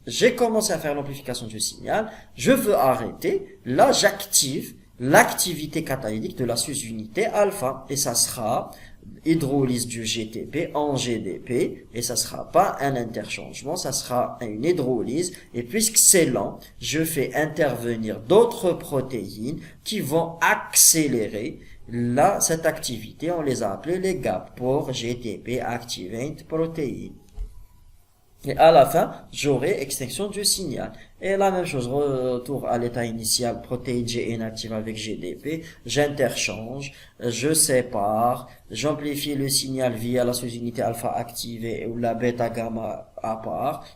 j'ai commencé à faire l'amplification du signal. Je veux arrêter. Là, j'active l'activité catalytique de la sous-unité alpha, et ça sera hydrolyse du GTP en GDP, et ça sera pas un interchangement, ça sera une hydrolyse, et puisque c'est lent, je fais intervenir d'autres protéines qui vont accélérer cette activité. On les a appelées les GAP pour GTP Activate Protein. Et à la fin, j'aurai extinction du signal. Et la même chose, retour à l'état initial, protéine G inactive avec GDP, j'interchange, je sépare, j'amplifie le signal via la sous-unité alpha activée ou la bêta-gamma à part.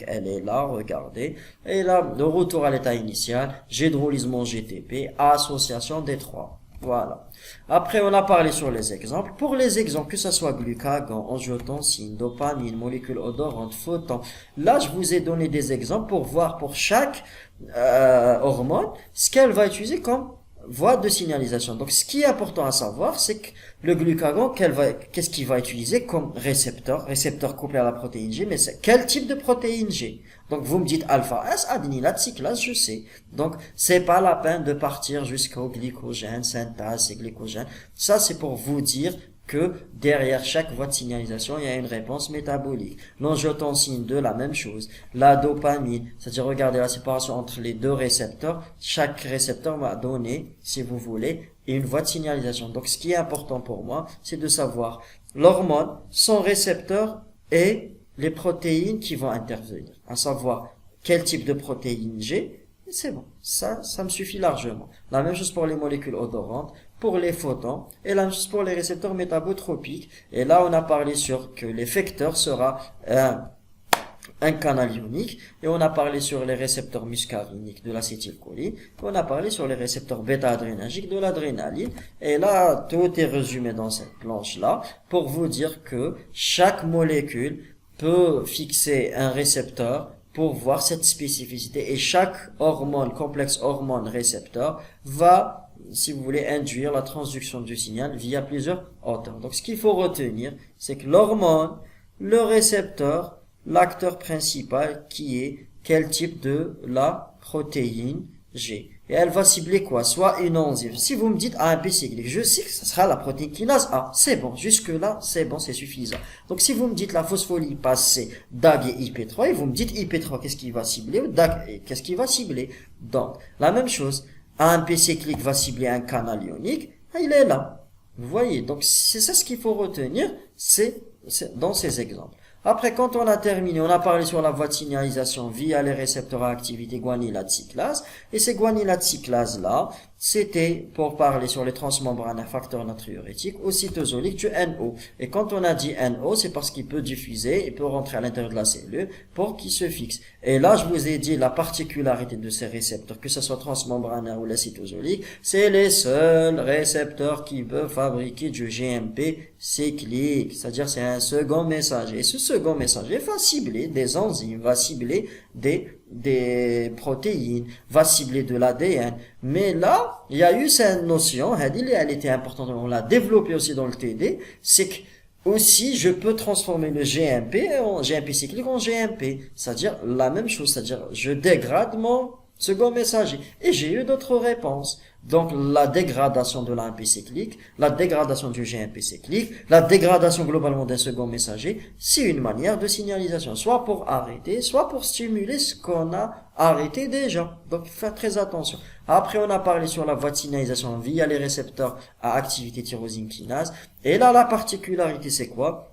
Elle est là, regardez. Et là, de retour à l'état initial, j'hydrolyse mon GTP, association des trois. Voilà. Après, on a parlé sur les exemples. Pour les exemples, que ce soit glucagon, angiotensine, dopamine, molécules odorantes, photons. Là, je vous ai donné des exemples pour voir pour chaque hormone ce qu'elle va utiliser comme voie de signalisation. Donc, ce qui est important à savoir, c'est que le glucagon, qu'est-ce qu'il va utiliser comme récepteur couplé à la protéine G, mais c'est quel type de protéine G? Donc, vous me dites alpha S, adénylate cyclase, je sais. Donc, c'est pas la peine de partir jusqu'au glycogène, synthase et glycogène. Ça, c'est pour vous dire que derrière chaque voie de signalisation, il y a une réponse métabolique. L'angiotensine 2, la même chose. La dopamine, c'est-à-dire regardez la séparation entre les deux récepteurs. Chaque récepteur va donner, si vous voulez, une voie de signalisation. Donc, ce qui est important pour moi, c'est de savoir l'hormone, son récepteur et les protéines qui vont intervenir. À savoir quel type de protéine j'ai, c'est bon. Ça me suffit largement. La même chose pour les molécules odorantes, pour les photons, et la même chose pour les récepteurs métabotropiques. Et là, on a parlé sur que l'effecteur sera un canal ionique, et on a parlé sur les récepteurs muscariniques de l'acétylcholine, et on a parlé sur les récepteurs bêta-adrénergiques de l'adrénaline. Et là, tout est résumé dans cette planche-là pour vous dire que chaque molécule peut fixer un récepteur pour voir cette spécificité, et chaque hormone, complexe hormone-récepteur va, si vous voulez, induire la transduction du signal via plusieurs hauteurs. Donc, ce qu'il faut retenir, c'est que l'hormone, le récepteur, l'acteur principal qui est quel type de la protéine G. Et elle va cibler quoi? Soit une enzyme. Si vous me dites AMP cyclique, je sais que ce sera la protéine kinase A. C'est bon. Jusque là, c'est bon, c'est suffisant. Donc, si vous me dites la phospholipase C, DAG et IP3, et vous me dites IP3, qu'est-ce qu'il va cibler? Ou DAG, qu'est-ce qu'il va cibler? Donc, la même chose. AMP cyclique va cibler un canal ionique. Il est là. Vous voyez. Donc, c'est ça ce qu'il faut retenir. C'est dans ces exemples. Après, quand on a terminé, on a parlé sur la voie de signalisation via les récepteurs à activité guanylate cyclase. Et ces guanylate cyclases-là, c'était pour parler sur les transmembranaires facteurs natriurétiques au cytosolique du NO. Et quand on a dit NO, c'est parce qu'il peut diffuser, il peut rentrer à l'intérieur de la cellule pour qu'il se fixe. Et là, je vous ai dit la particularité de ces récepteurs, que ce soit transmembranaire ou les cytosoliques, c'est les seuls récepteurs qui peuvent fabriquer du GMP cyclique. C'est-à-dire, c'est un second messager. Et ce second messager va cibler des enzymes, va cibler des des protéines, va cibler de l'ADN. Mais là, il y a eu cette notion, elle était importante, on l'a développée aussi dans le TD, c'est que aussi, je peux transformer le GMP cyclique en GMP. C'est-à-dire la même chose, c'est-à-dire je dégrade mon second messager. Et j'ai eu d'autres réponses. Donc la dégradation de l'AMP cyclique, la dégradation du GMP cyclique, la dégradation globalement d'un second messager, c'est une manière de signalisation, soit pour arrêter, soit pour stimuler ce qu'on a arrêté déjà. Donc faites très attention. Après on a parlé sur la voie de signalisation via les récepteurs à activité tyrosine kinase. Et là la particularité c'est quoi?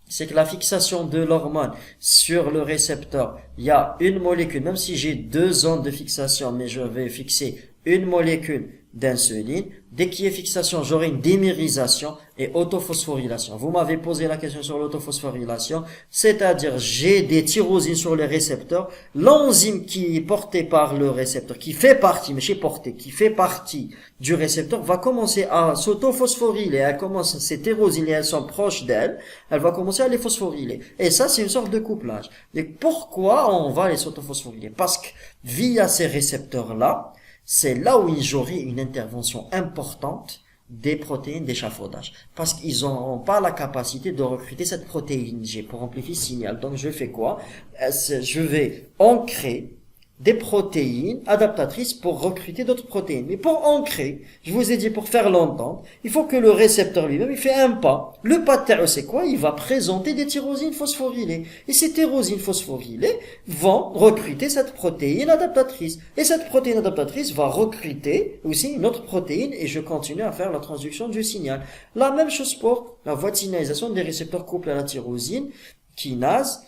C'est que la fixation de l'hormone sur le récepteur, il y a une molécule, même si j'ai deux zones de fixation, mais je vais fixer une molécule d'insuline. Dès qu'il y a fixation, j'aurai une dimérisation et autophosphorylation. Vous m'avez posé la question sur l'autophosphorylation, c'est-à-dire j'ai des tyrosines sur les récepteurs. L'enzyme qui est portée par le récepteur, qui fait partie, mais chez portée, qui fait partie du récepteur, va commencer à s'autophosphoryler. Elle commence, ces tyrosines, elles sont proches d'elle, elle va commencer à les phosphoryler. Et ça, c'est une sorte de couplage. Et pourquoi on va les autophosphoryler? Parce que via ces récepteurs-là, c'est là où j'aurai une intervention importante des protéines d'échafaudage. Parce qu'ils n'auront pas la capacité de recruter cette protéine G pour amplifier le signal. Donc je fais quoi? Je vais ancrer des protéines adaptatrices pour recruter d'autres protéines. Mais pour ancrer, je vous ai dit pour faire l'entente, il faut que le récepteur lui-même, il fait un pas. Le pas de terre, c'est quoi? Il va présenter des tyrosines phosphorylées. Et ces tyrosines phosphorylées vont recruter cette protéine adaptatrice. Et cette protéine adaptatrice va recruter aussi une autre protéine et je continue à faire la transduction du signal. La même chose pour la voie de signalisation des récepteurs couplés à la tyrosine kinase.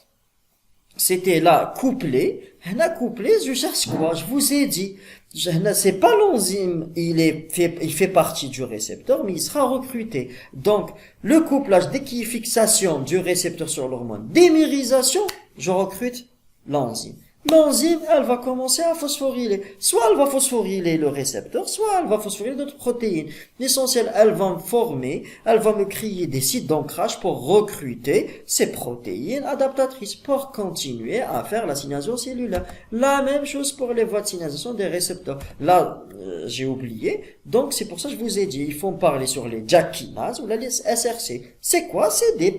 C'était là couplé, je cherche quoi? Je vous ai dit, c'est pas l'enzyme, il fait partie du récepteur, mais il sera recruté. Donc, le couplage, dès qu'il y a fixation du récepteur sur l'hormone, démérisation, je recrute l'enzyme. L'enzyme, elle va commencer à phosphoryler. Soit elle va phosphoryler le récepteur, soit elle va phosphoryler d'autres protéines. L'essentiel, elle va me créer des sites d'ancrage pour recruter ces protéines adaptatrices pour continuer à faire la signalisation cellulaire. La même chose pour les voies de signalisation des récepteurs. Là, j'ai oublié. Donc, c'est pour ça que je vous ai dit, il faut parler sur les JAK kinases ou les SRC. C'est quoi? C'est des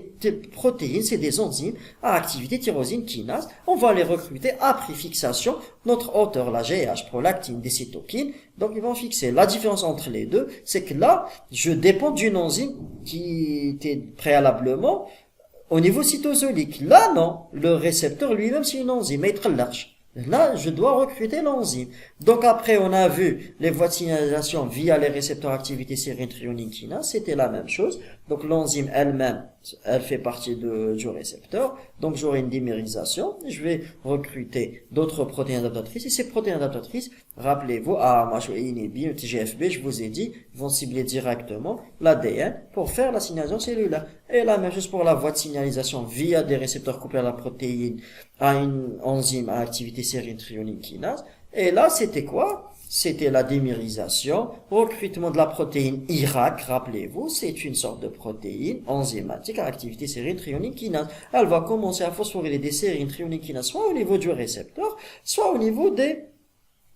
protéines, c'est des enzymes à activité tyrosine kinase. On va les recruter après fixation, notre auteur, la GH, prolactine, des cytokines, donc ils vont fixer. La différence entre les deux, c'est que là, je dépends d'une enzyme qui était préalablement au niveau cytosolique. Là, non, le récepteur lui-même, c'est une enzyme, large. Là, je dois recruter l'enzyme. Donc après, on a vu les voies de signalisation via les récepteurs activité sérine thréonine kinase, c'était la même chose. Donc l'enzyme elle-même, elle fait partie du récepteur. Donc j'aurai une dimérisation. Je vais recruter d'autres protéines adaptatrices. Et ces protéines adaptatrices, rappelez-vous, AMH, INHB, TGFB, je vous ai dit, vont cibler directement l'ADN pour faire la signalisation cellulaire. Et la même chose pour la voie de signalisation via des récepteurs couplés à la protéine, à une enzyme à activité sérine thréonine kinase. Et là, c'était quoi? C'était la dimérisation, recrutement de la protéine IRAC, rappelez-vous, c'est une sorte de protéine enzymatique à activité sérine thréonine kinase. Elle va commencer à phosphoryler des sérines thréonine kinase, soit au niveau du récepteur, soit au niveau des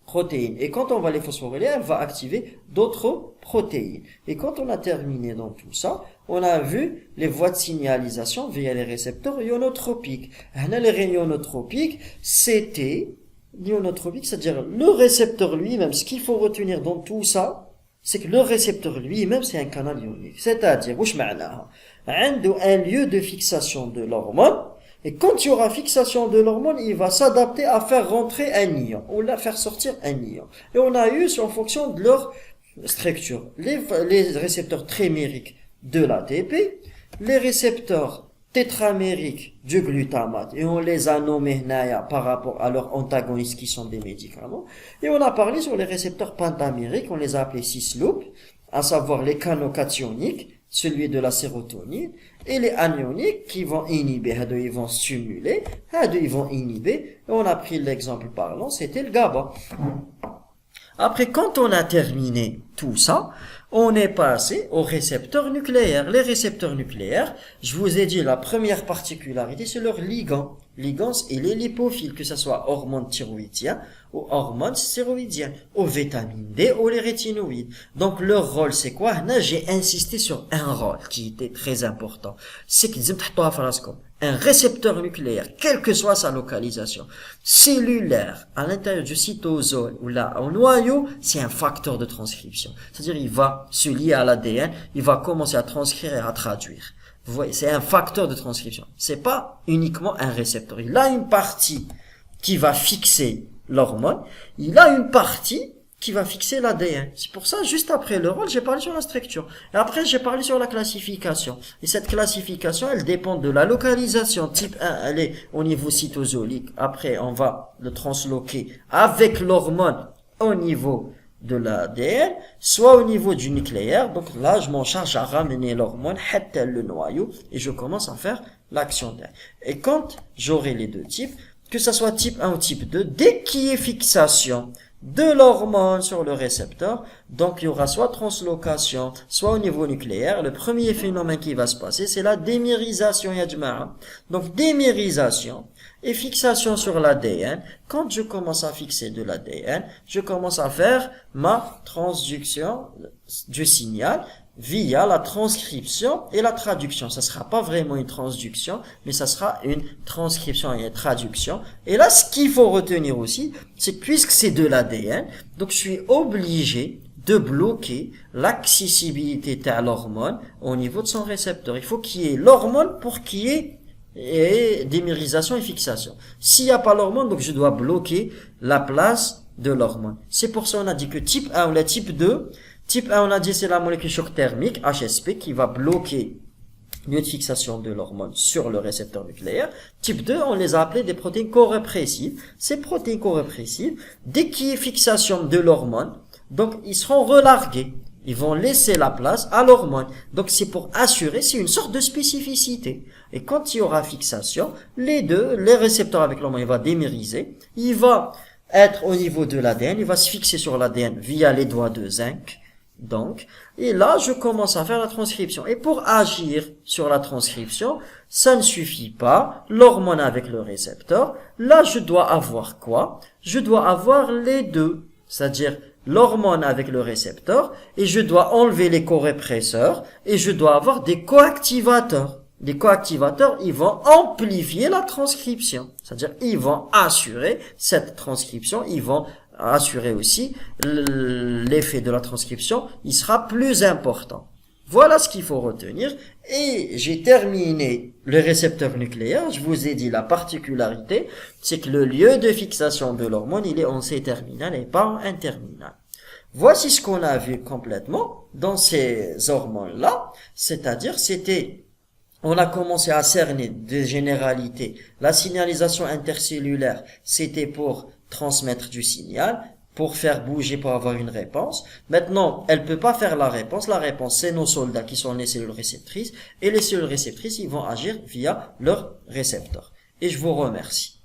protéines. Et quand on va les phosphoryler, elle va activer d'autres protéines. Et quand on a terminé dans tout ça, on a vu les voies de signalisation via les récepteurs ionotropiques. Les ionotropiques, c'est-à-dire le récepteur lui-même. Ce qu'il faut retenir dans tout ça, c'est que le récepteur lui-même, c'est un canal ionique. C'est-à-dire, un lieu de fixation de l'hormone. Et quand il y aura fixation de l'hormone, il va s'adapter à faire rentrer un ion, ou la faire sortir un ion. Et on a eu, en fonction de leur structure, les récepteurs trimériques de l'ATP, les récepteurs tétramériques du glutamate, et on les a nommés par rapport à leurs antagonistes qui sont des médicaments. Et on a parlé sur les récepteurs pentamériques, on les a appelés cis-loop, à savoir les canaux cationiques, celui de la sérotonine, et les anioniques qui vont inhiber, ils vont stimuler, ils vont inhiber, et on a pris l'exemple parlant, c'était le GABA. Après, quand on a terminé tout ça, on est passé aux récepteurs nucléaires. Les récepteurs nucléaires, je vous ai dit, la première particularité, c'est leur ligand. ligance et les lipophiles, que ce soit hormones thyroïdiennes ou hormones stéroïdiennes, ou vitamine D ou les rétinoïdes. Donc leur rôle c'est quoi? Là j'ai insisté sur un rôle qui était très important. C'est qu'ils un récepteur nucléaire, quelle que soit sa localisation, cellulaire, à l'intérieur du cytosol ou là au noyau, c'est un facteur de transcription. C'est-à-dire il va se lier à l'ADN, il va commencer à transcrire et à traduire. Vous voyez, c'est un facteur de transcription. C'est pas uniquement un récepteur. Il a une partie qui va fixer l'hormone, il a une partie qui va fixer l'ADN. C'est pour ça, juste après le rôle, j'ai parlé sur la structure. Et après, j'ai parlé sur la classification. Et cette classification, elle dépend de la localisation. Type 1, elle est au niveau cytosolique. Après, on va le transloquer avec l'hormone au niveau de l'ADN, soit au niveau du nucléaire. Donc là, je m'en charge à ramener l'hormone, le noyau, et je commence à faire l'action d'air. Et quand j'aurai les deux types, que ça soit type 1 ou type 2, dès qu'il y ait fixation de l'hormone sur le récepteur, donc il y aura soit translocation, soit au niveau nucléaire. Le premier phénomène qui va se passer, c'est la démérisation, ya jama'a. Donc démérisation et fixation sur l'ADN. Quand je commence à fixer de l'ADN, je commence à faire ma transduction du signal via la transcription et la traduction. Ça sera pas vraiment une transduction, mais ça sera une transcription et une traduction. Et là, ce qu'il faut retenir aussi, c'est que puisque c'est de l'ADN, donc je suis obligé de bloquer l'accessibilité à l'hormone au niveau de son récepteur. Il faut qu'il y ait l'hormone pour qu'il y ait démérisation et fixation. S'il n'y a pas l'hormone, donc je dois bloquer la place de l'hormone. C'est pour ça qu'on a dit que type 1 ou la type 2, type 1, on a dit c'est la molécule choc thermique, HSP, qui va bloquer une fixation de l'hormone sur le récepteur nucléaire. Type 2, on les a appelés des protéines corépressives. Ces protéines corépressives, dès qu'il y ait fixation de l'hormone, donc ils seront relargués. Ils vont laisser la place à l'hormone. Donc c'est pour assurer, c'est une sorte de spécificité. Et quand il y aura fixation, les récepteurs avec l'hormone, il va démériser, il va être au niveau de l'ADN, il va se fixer sur l'ADN via les doigts de zinc. Donc, et là, je commence à faire la transcription. Et pour agir sur la transcription, ça ne suffit pas. L'hormone avec le récepteur. Là, je dois avoir quoi? Je dois avoir les deux. C'est-à-dire, l'hormone avec le récepteur. Et je dois enlever les corépresseurs. Et je dois avoir des coactivateurs. Les coactivateurs, ils vont amplifier la transcription. C'est-à-dire, ils vont assurer cette transcription. Ils vont assurer aussi l'effet de la transcription, il sera plus important. Voilà ce qu'il faut retenir. Et j'ai terminé le récepteur nucléaire. Je vous ai dit la particularité, c'est que le lieu de fixation de l'hormone, il est en C-terminal et pas en N-terminal. Voici ce qu'on a vu complètement dans ces hormones-là. C'est-à-dire, on a commencé à cerner des généralités. La signalisation intercellulaire, c'était pour transmettre du signal, pour faire bouger, pour avoir une réponse. Maintenant, elle peut pas faire la réponse. La réponse, c'est nos soldats qui sont les cellules réceptrices. Et les cellules réceptrices, ils vont agir via leurs récepteurs. Et je vous remercie.